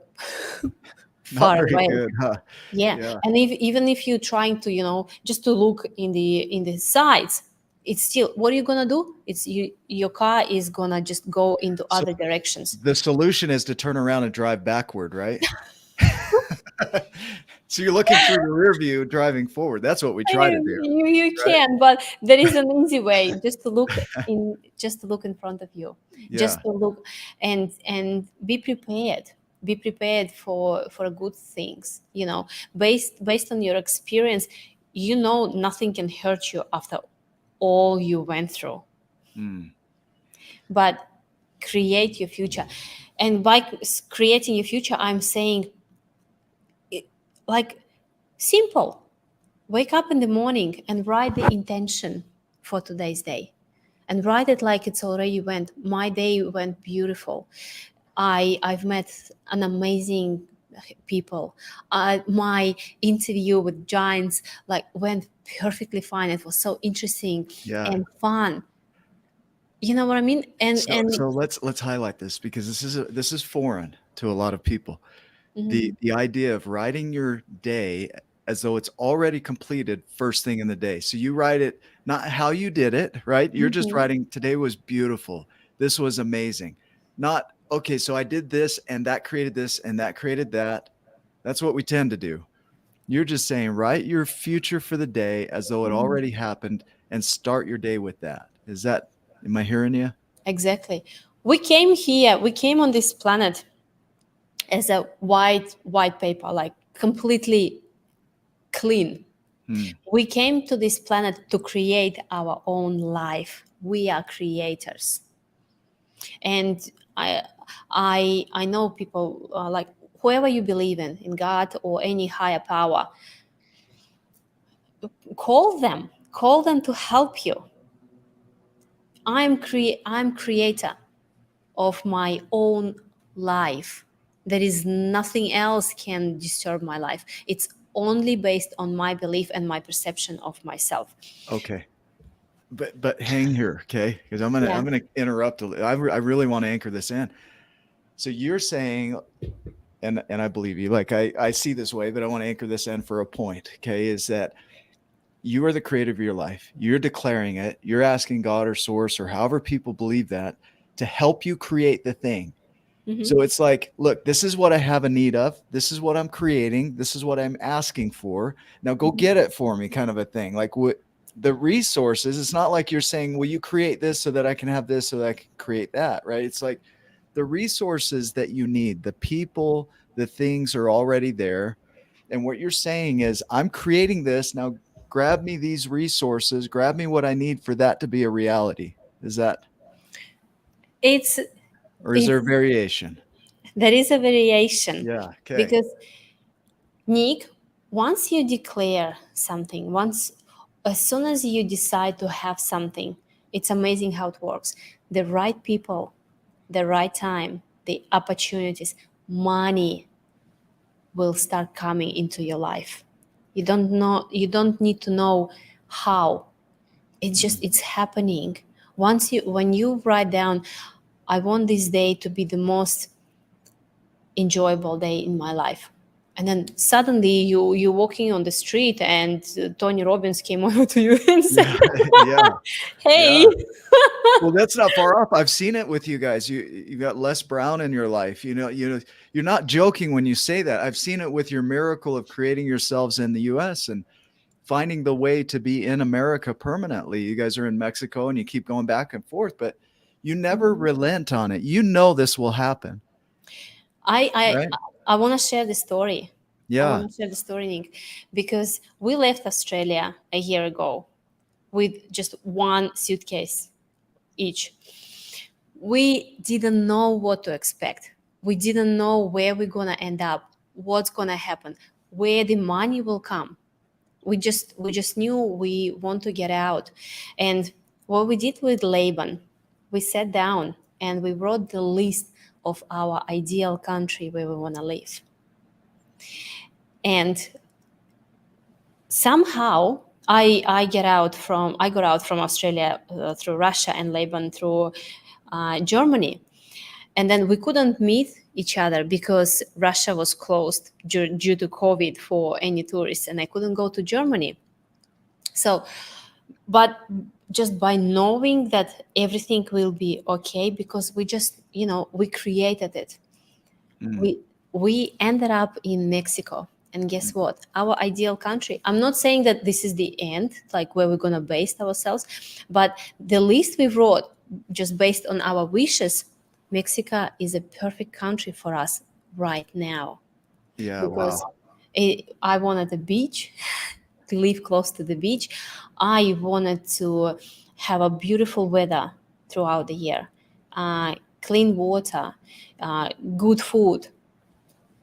far away. Good, huh? Yeah. And even if you're trying to, just to look in the sides, it's still, what are you gonna do? It's your car is gonna just go into other directions. The solution is to turn around and drive backward, right? So you're looking through the rear view driving forward. That's what we try to do, You right? can, but there is an easy way, just to look in front of you, Yeah. just to look and be prepared. Be prepared for good things. Based on your experience, nothing can hurt you after all you went through. Mm. But create your future, and by creating your future, I'm saying, like, simple. Wake up in the morning and write the intention for today's day, and write it like it's already went. My day went beautiful. I've met an amazing people. My interview with giants like went perfectly fine. It was so interesting Yeah. and fun. You know what I mean? And So let's highlight this because this is foreign to a lot of people. mhm, The idea of writing your day as though it's already completed first thing in the day. So you write it not how you did it, right? You're just mhm, writing today was beautiful. This was amazing. Not okay, so I did this and that created this and that created that. That's what we tend to do. You're just saying write your future for the day as though it mhm. already happened and start your day with that. Is that am I hearing you? Exactly. We came on this planet as a white paper, like completely clean. Hmm. We came to this planet to create our own life. We are creators. And I I know people, like, whoever you believe in God or any higher power, call them to help you. I'm creator of my own life. There is nothing else can disturb my life. It's only based on my belief and my perception of myself. Okay. But hang here, okay? Because Yeah. I'm gonna interrupt. I really want to anchor this in. So you're saying, and I believe you. Like I see this way, but I want to anchor this in for a point. Okay, is that you are the creator of your life. You're declaring it. You're asking God or Source or however people believe that to help you create the thing. Hmm. So it's like, look, this is what I have a need of. This is what I'm creating. This is what I'm asking for. Now go get it for me, kind of a thing. Like what the resources, it's not like you're saying, will you create this so that I can have this so that I can create that, right? It's like the resources that you need, the people, the things are already there. And what you're saying is, I'm creating this. Now grab me these resources, grab me what I need for that to be a reality. Is that, It's or is there it's variation? there is a variation, Yeah. Okay. because, Nick, once you declare something, once as soon as you decide to have something, it's amazing how it works. The right people, the right time, the opportunities, money will start coming into your life. You don't need to know how. It's happening. When you write down, I want this day to be the most enjoyable day in my life, and then suddenly you're walking on the street and Tony Robbins came over to you and said, Yeah, yeah, hey. yeah. Well, that's not far off. I've seen it with you guys. You got Les Brown in your life. You're not joking when you say that. I've seen it with your miracle of creating yourselves in the U.S. and finding the way to be in America permanently. You guys are in Mexico and you keep going back and forth, but you never Mhm. relent on it. You know this will happen, I I right? I want to share the story. I Yeah. want to share the story, Nick, because we left Australia a year ago with just one suitcase each. We didn't know what to expect. We didn't know where we're gonna end up, what's gonna happen, where the money will come. We just knew we want to get out. And what we did with Laban, we sat down and we wrote the list of our ideal country where we want to live. And somehow I got out from Australia through Russia, and Laban through Germany. And then we couldn't meet each other because Russia was closed due to COVID for any tourists, and I couldn't go to Germany. So, but just by knowing that everything will be okay, because we just, we created it. Mm. We we ended up in Mexico, And guess what? Our ideal country, I'm not saying that this is the end, like where we're going to base ourselves, but the list we wrote, just based on our wishes, Mexico is a perfect country for us right now. Yeah. Because Wow. I wanted a beach, to live close to the beach. I wanted to have a beautiful weather throughout the year, clean water, good food,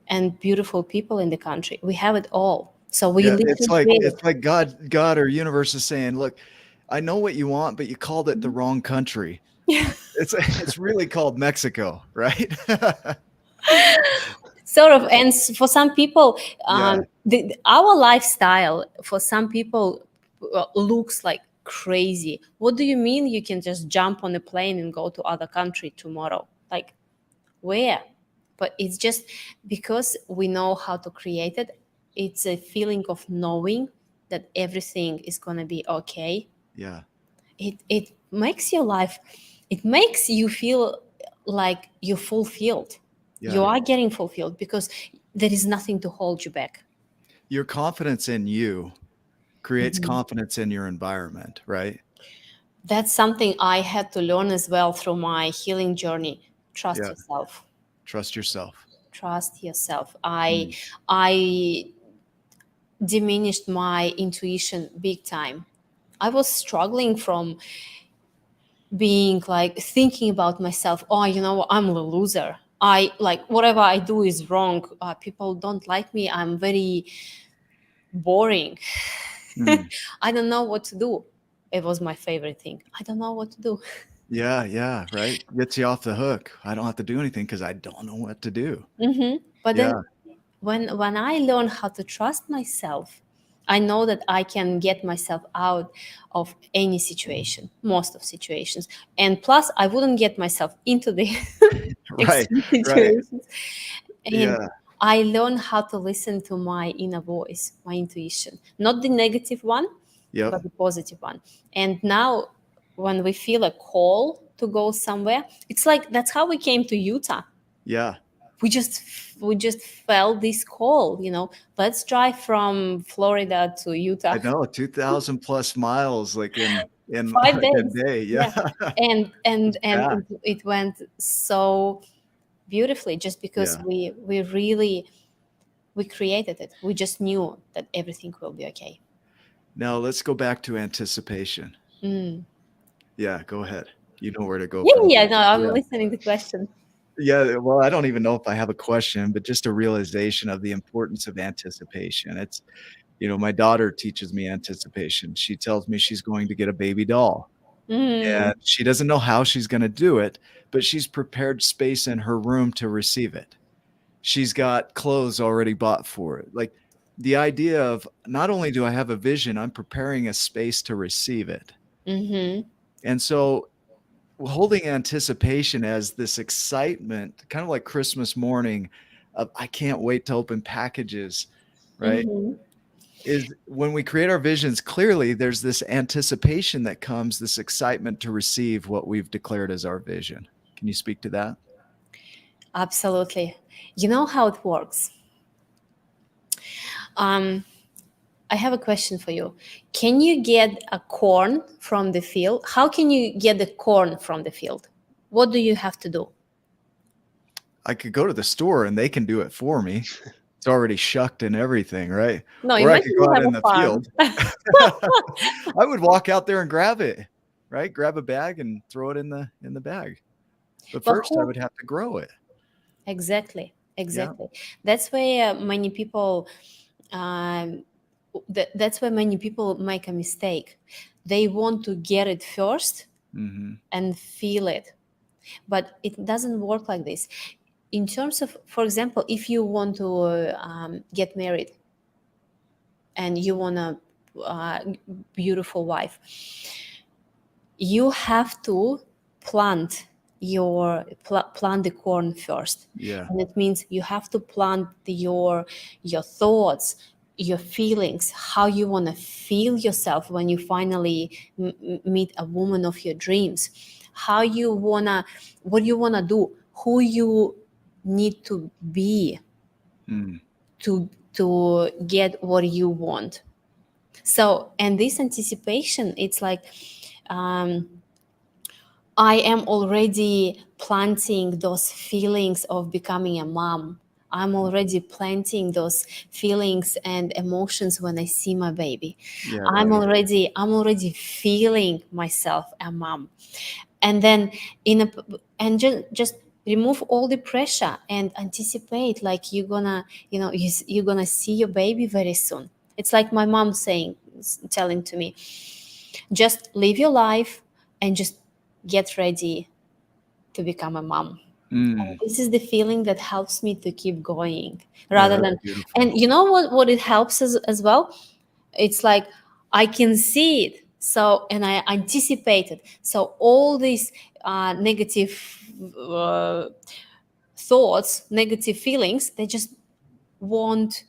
and beautiful people in the country. We have it all. So we Yeah. listen to It's it. like God or universe is saying, look, I know what you want, but you called it the wrong country. It's really called Mexico, right? Sort of. And for some people, Yeah. our lifestyle, for some people, looks like crazy. What do you mean you can just jump on a plane and go to other country tomorrow? Like, where? But it's just because we know how to create it. It's a feeling of knowing that everything is going to be okay. Yeah. It makes your life, it makes you feel like you're fulfilled. You Yeah. are getting fulfilled because there is nothing to hold you back. Your confidence in you creates Mhm. confidence in your environment, right? That's something I had to learn as well through my healing journey. Trust Yeah. yourself. Trust yourself. Trust yourself. I Mm. I diminished my intuition big time. I was struggling from being like thinking about myself. Oh, you know, I'm a loser. I like whatever I do is wrong. People don't like me. I'm very boring. Mm. I don't know what to do. It was my favorite thing. I don't know what to do. Yeah, yeah, right. Gets you off the hook. I don't have to do anything because I don't know what to do. But then Yeah, when I learn how to trust myself, I know that I can get myself out of any situation, most of situations. And plus I wouldn't get myself into the right, extreme right. situations. And Yeah, I learn how to listen to my inner voice, my intuition, not the negative one, yep, but the positive one. And now, when we feel a call to go somewhere, it's like that's how we came to Utah. yeah. We just we just felt this call. Let's drive from Florida to Utah. I know 2,000 plus miles like in 5 days. like a day. Yeah, Yeah, and it's and fast. it went so beautifully just because Yeah. we really we created it. We just knew that everything will be okay. Now let's go back to anticipation. Mm. Yeah, go ahead. You know where to go Yeah, from yeah, here. no, I'm Yeah. listening to the question. Yeah, well, I don't even know if I have a question, but just a realization of the importance of anticipation. It's, my daughter teaches me anticipation. She tells me she's going to get a baby doll, Mm. and she doesn't know how she's gonna do it, but she's prepared space in her room to receive it. She's got clothes already bought for it. Like, the idea of not only do I have a vision, I'm preparing a space to receive it. Mm-hmm. And so holding anticipation as this excitement, kind of like Christmas morning of I can't wait to open packages, right? Mm-hmm. Is when we create our visions clearly, there's this anticipation that comes, this excitement to receive what we've declared as our vision. Can you speak to that? Absolutely. You know how it works. Um, I have a question for you. Can you get a corn from the field? How can you get the corn from the field? What do you have to do? I could go to the store and they can do it for me. It's already shucked and everything, right? No, Or I imagine could go you out have in a the farm. field. I would walk out there and grab it, right? Grab a bag and throw it in the bag. But But first I who? would have to grow it. Exactly, Yeah. exactly. That's where many people. Um, that's where many people make a mistake. They want to get it first Mhm. and feel it, but it doesn't work like this. In terms of, for example, if you want to get married and you want a beautiful wife, you have to plant plant the corn first. Yeah. And it means you have to plant your thoughts, your feelings, how you want to feel yourself when you finally meet a woman of your dreams, how you want to, what you want to do, who you need to be Mm. to to get what you want. So, and this anticipation, it's like, I am already planting those feelings of becoming a mom. I'm already planting those feelings and emotions when I see my baby. Yeah, I'm right. already feeling myself a mom. And then in a and just remove all the pressure and anticipate, like you're gonna, you're gonna see your baby very soon. It's like my mom telling to me, just live your life and just get ready to become a mom. Mm. This is the feeling that helps me to keep going Yeah, rather that's than. beautiful. And you know what it helps as well, it's like I can see it, so, and I anticipate it, so all these negative uh, thoughts, negative feelings, they just won't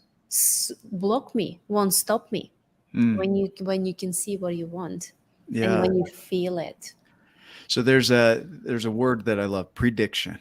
block me, won't stop me, Mm. when you can see what you want and Yeah. when you feel it. So there's a word that I love, prediction.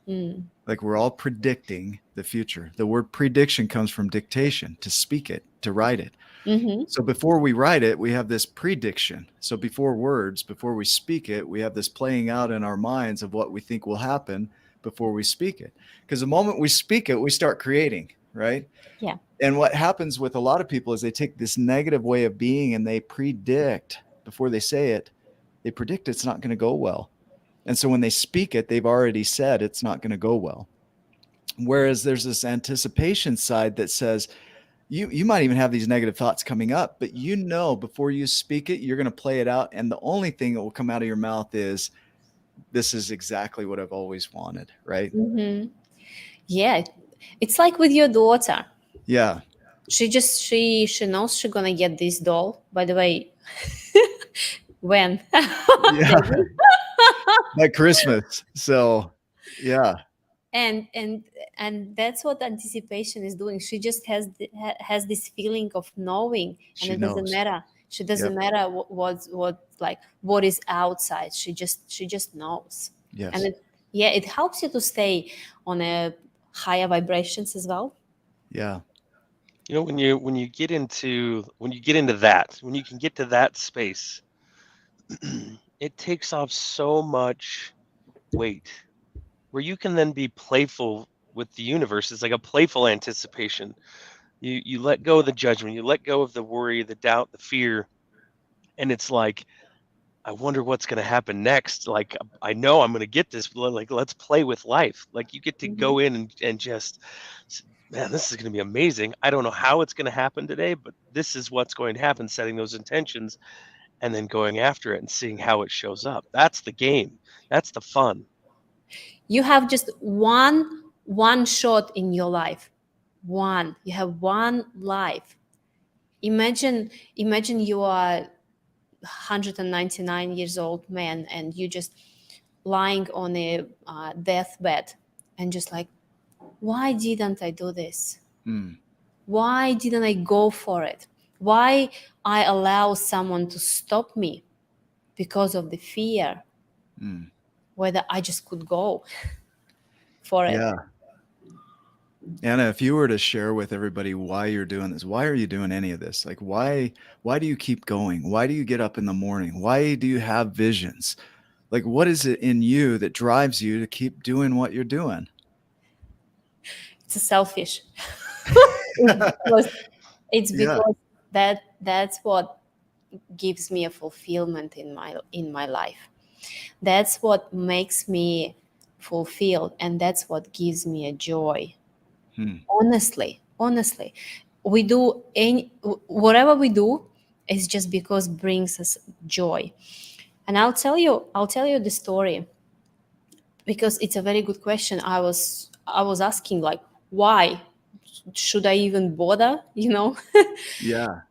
Mm. Like we're all predicting the future. The word prediction comes from dictation, to speak it, to write it. Mm-hmm. So before we write it, we have this prediction. So before words, before we speak it, we have this playing out in our minds of what we think will happen before we speak it. Because the moment we speak it, we start creating, right? Yeah. And what happens with a lot of people is they take this negative way of being and they predict before they say it, they predict it's not going to go well. And so when they speak it, they've already said it's not going to go well. Whereas there's this anticipation side that says, you might even have these negative thoughts coming up, but before you speak it, you're going to play it out. And the only thing that will come out of your mouth is, this is exactly what I've always wanted. Right. Mm-hmm. Yeah, it's like with your daughter. Yeah. She knows she's gonna get this doll. By the way, when? Yeah. Like Christmas. So yeah, and that's what anticipation is doing. She just has this feeling of knowing, and she it doesn't knows. matter. She Yep. doesn't matter what is outside. She just knows, and Yes. it helps you to stay on a higher vibrations as well. Yeah. When you get into that, when you can get to that space, it takes off so much weight where you can then be playful with the universe. It's like a playful anticipation. You let go of the judgment, you let go of the worry, the doubt, the fear, and it's like, I wonder what's going to happen next. Like, I know I'm going to get this. Like, let's play with life. Like, you get to Mhm. go in and just, man, this is going to be amazing. I don't know how it's going to happen today, but this is what's going to happen. Setting those intentions and then going after it and seeing how it shows up. That's the game. That's the fun. You have just one shot in your life. One. You have one life. Imagine you are 199 years old man and you just lying on a deathbed and just like, why didn't I do this? Mm. Why didn't I go for it? Why I allow someone to stop me because of the fear, Mm. whether I just could go for it. Yeah. Anna, if you were to share with everybody why you're doing this, why are you doing any of this? Like, why do you keep going? Why do you get up in the morning? Why do you have visions? Like, what is it in you that drives you to keep doing what you're doing? It's a selfish. because it's Yeah. because that's what gives me a fulfillment in my life. That's what makes me fulfilled, and that's what gives me a joy. Hmm. Honestly, we do whatever we do is just because brings us joy. And I'll tell you the story, because it's a very good question. I was asking, like, why should I even bother, Yeah.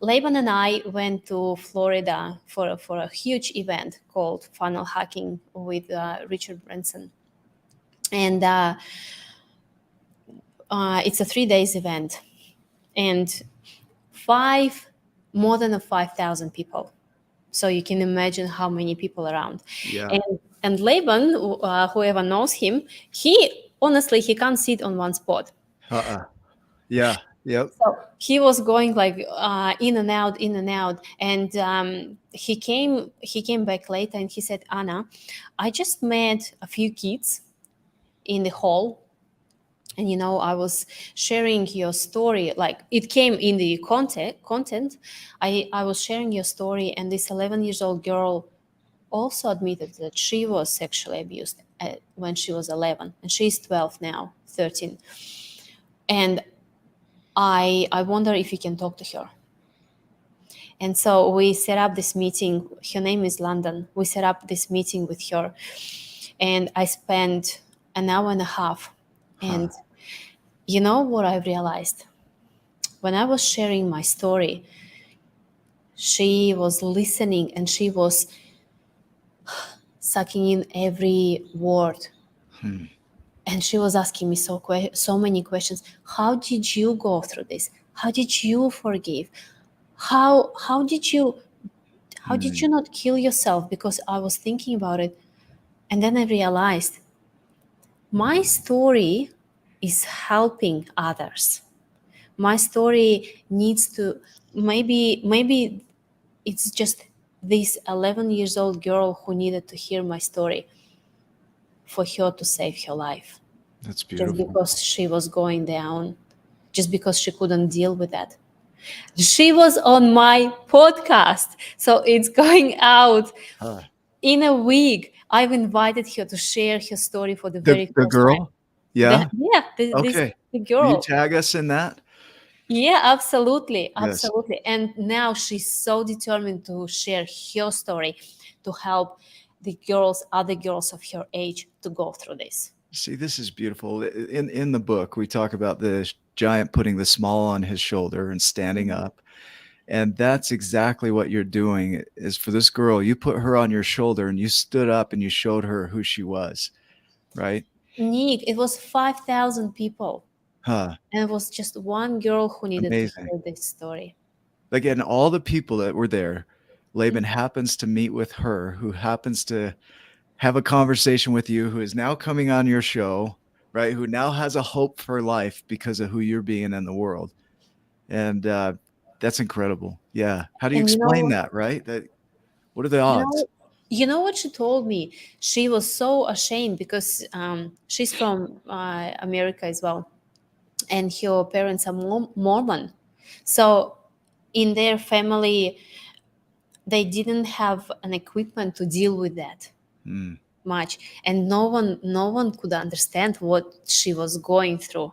Laban and I went to Florida for a huge event called Funnel Hacking with Richard Branson, and it's a 3 days event, and more than 5,000 people. So you can imagine how many people around. Yeah. And Laban, whoever knows him, he honestly he can't sit on one spot. Uh-uh. Yeah. Yep. So he was going like in and out, in and out, and he came back later and he said, Anna, I just met a few kids in the hall, and I was sharing your story, like it came in the content. I was sharing your story, and this 11 years old girl also admitted that she was sexually abused when she was 11, and she's 12 now, 13. And I wonder if you can talk to her. And so we set up this meeting. Her name is London. We set up this meeting with her, and I spent an hour and a half. Huh. And you know what I realized? When I was sharing my story, she was listening and she was sucking in every word. Hmm. And she was asking me so many questions. How did you go through this? How did you forgive? How did you Hmm. not kill yourself? Because I was thinking about it, and then I realized my story is helping others. My story needs to, maybe it's just this 11 years old girl who needed to hear my story for her to save her life, That's just beautiful. because she was going down, just because she couldn't deal with that. She was on my podcast, so it's going out Huh. in a week. I've invited her to share her story for the The very the first time. girl? Yeah. This Okay. the Will you girl. tag us in that? Yeah, absolutely, Yes. absolutely. And now she's so determined to share her story to help the girls, other girls of her age, to go through this. See, this is beautiful. In the book, we talk about the giant putting the small on his shoulder and standing up. And that's exactly what you're doing is for this girl, you put her on your shoulder and you stood up and you showed her who she was, right? Nick, it was 5,000 people, Huh. and it was just one girl who needed to Amazing. hear this story. Again, all the people that were there, Laban happens to meet with her, who happens to have a conversation with you, who is now coming on your show, right? Who now has a hope for life because of who you're being in the world. And that's incredible. Yeah. How do you And explain that, right? That what are the you odds? know, you know what she told me? She was so ashamed because she's from America as well, and her parents are Mormon. So in their family, they didn't have an equipment to deal with that Hmm. much, and no one could understand what she was going through.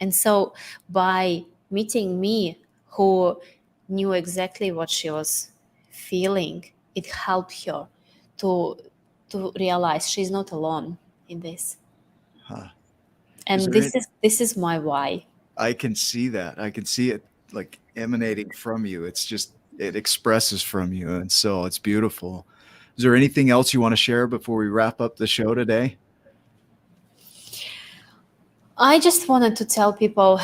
And so by meeting me, who knew exactly what she was feeling, it helped her to realize she's not alone in this. Huh. Is And there this is my why. I can see that. I can see it like emanating from you. It's just it expresses from you, and so it's beautiful. Is there anything else you want to share before we wrap up the show today? I just wanted to tell people,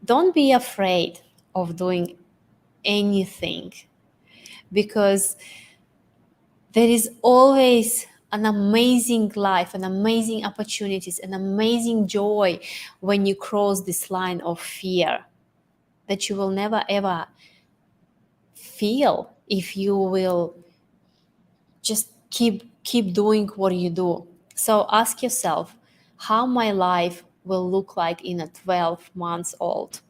don't be afraid of doing anything, because there is always an amazing life, an amazing opportunities, an amazing joy when you cross this line of fear that you will never ever feel if you will just keep doing what you do. So ask yourself how my life will look like in a 12 months old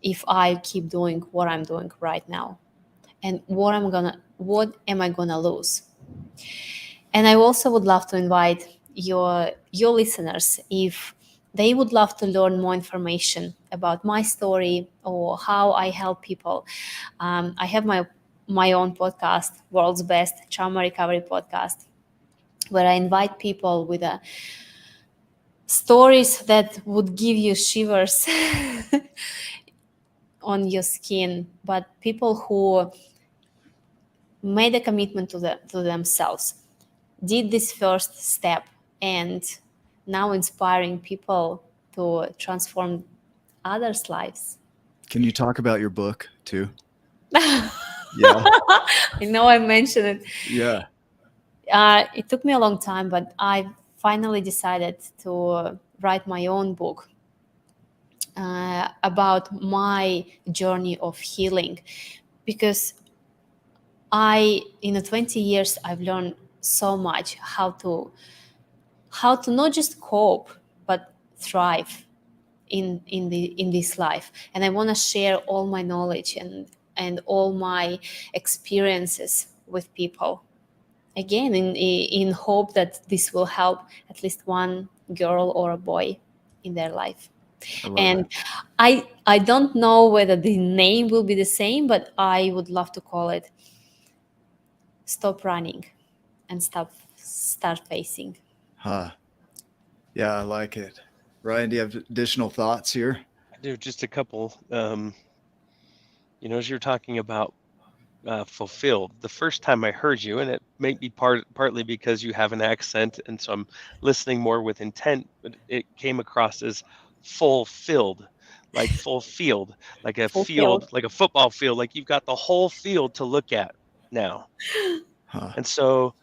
if I keep doing what I'm doing right now, and what am I gonna lose. And I also would love to invite your listeners, if they would love to learn more information about my story or how I help people. I have my own podcast, World's Best Trauma Recovery Podcast, where I invite people with stories that would give you shivers on your skin, but people who made a commitment to themselves, did this first step, and now inspiring people to transform others' lives. Can you talk about your book too? Yeah. I know I mentioned it. Yeah. It took me a long time, but I finally decided to write my own book. about my journey of healing, because in the 20 years I've learned so much how to not just cope but thrive in this life. And I want to share all my knowledge and all my experiences with people, again in hope that this will help at least one girl or a boy in their life. I love And it. I don't know whether the name will be the same, but I would love to call it Stop Running and Start Facing. Huh. Yeah, I like it. Ryan, do you have additional thoughts here? I do just a couple. As you're talking about fulfilled, the first time I heard you, and it may be partly because you have an accent, and so I'm listening more with intent, but it came across as fulfilled, like full field, like a Fulfilled. field, like a football field, like you've got the whole field to look at now. Huh. And so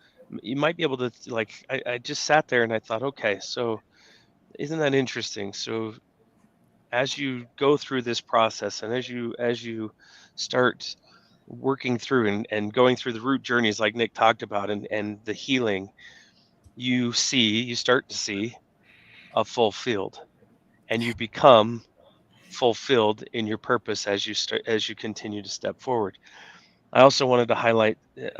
you might be able to, like, I just sat there and I thought, okay, so isn't that interesting? So as you go through this process, and as you start working through and going through the root journeys like Nick talked about, and the healing, you start to see a fulfilled, and you become fulfilled in your purpose as you continue to step forward. I also wanted to highlight that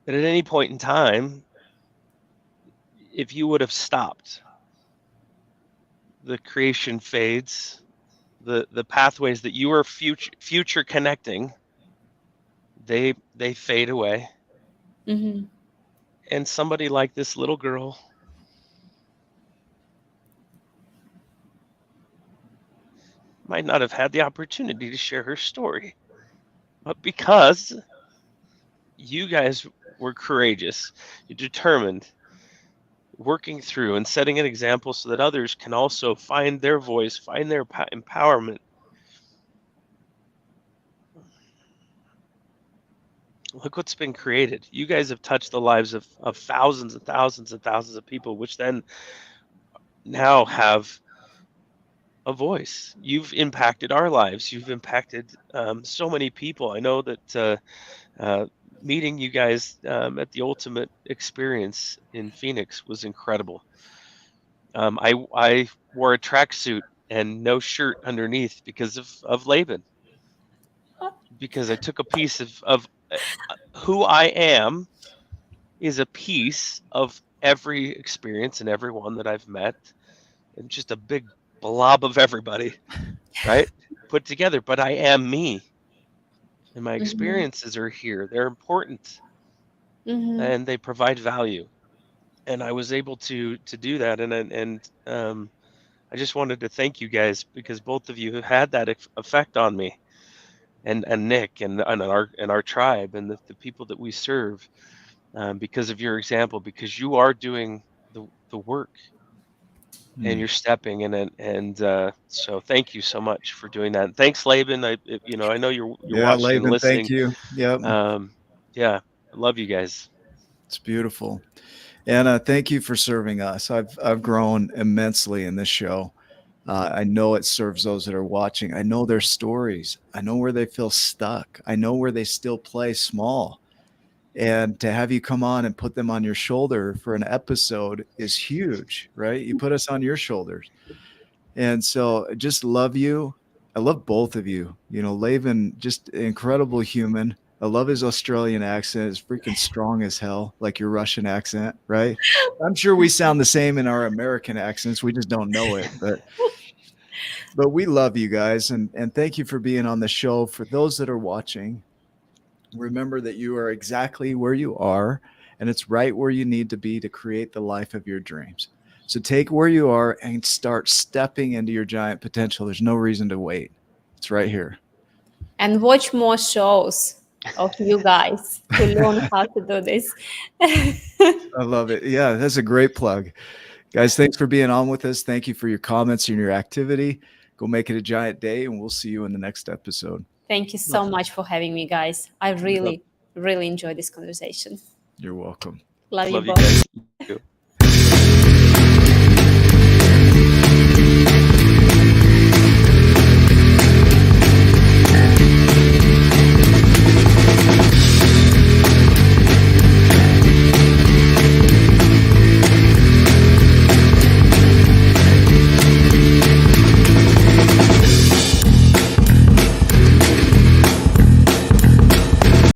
at any point in time, if you would have stopped, the creation fades, the pathways that you are future connecting, they fade away, Hmm. and somebody like this little girl might not have had the opportunity to share her story, but because you guys were courageous, you're determined, working through and setting an example so that others can also find their voice, find their empowerment. Look what's been created. You guys have touched the lives of thousands and thousands and thousands of people, which then now have a voice. You've impacted our lives. You've impacted so many people. I know that uh, meeting you guys at the Ultimate Experience in Phoenix was incredible. I wore a tracksuit and no shirt underneath because of Laban, because I took a piece of who I am is a piece of every experience and everyone that I've met, and just a big blob of everybody, right? Put together, but I am me, and my Hmm. experiences are here. They're important, Hmm. and they provide value. And I was able to do that, and I just wanted to thank you guys, because both of you have had that effect on me, and Nick, and our tribe, and the people that we serve, because of your example, because you are doing the work, and Hmm. you're stepping in it, and so thank you so much for doing that. And thanks, Laban. I know you're Yeah, watching and Laban, thank listening. you. Yep. Um, yeah, I love you guys. It's beautiful. And thank you for serving us. I've grown immensely in this show. I know it serves those that are watching. I know their stories. I know where they feel stuck. I know where they still play small. And to have you come on and put them on your shoulder for an episode is huge, right? You put us on your shoulders. And so I just love you. I love both of you. You know, Laban, just incredible human. I love his Australian accent. It's freaking strong as hell, like your Russian accent, right? I'm sure we sound the same in our American accents. We just don't know it. But we love you guys, and thank you for being on the show. For those that are watching, remember that you are exactly where you are, and it's right where you need to be to create the life of your dreams. So take where you are and start stepping into your giant potential. There's no reason to wait. It's right here. And watch more shows of you guys to learn how to do this. I love it. Yeah, that's a great plug. Guys, thanks for being on with us. Thank you for your comments and your activity. Go make it a giant day, and we'll see you in the next episode. Thank you so much for having me, guys. I Love- really, really enjoyed this conversation. You're welcome. Love you Love you both. guys. Love you.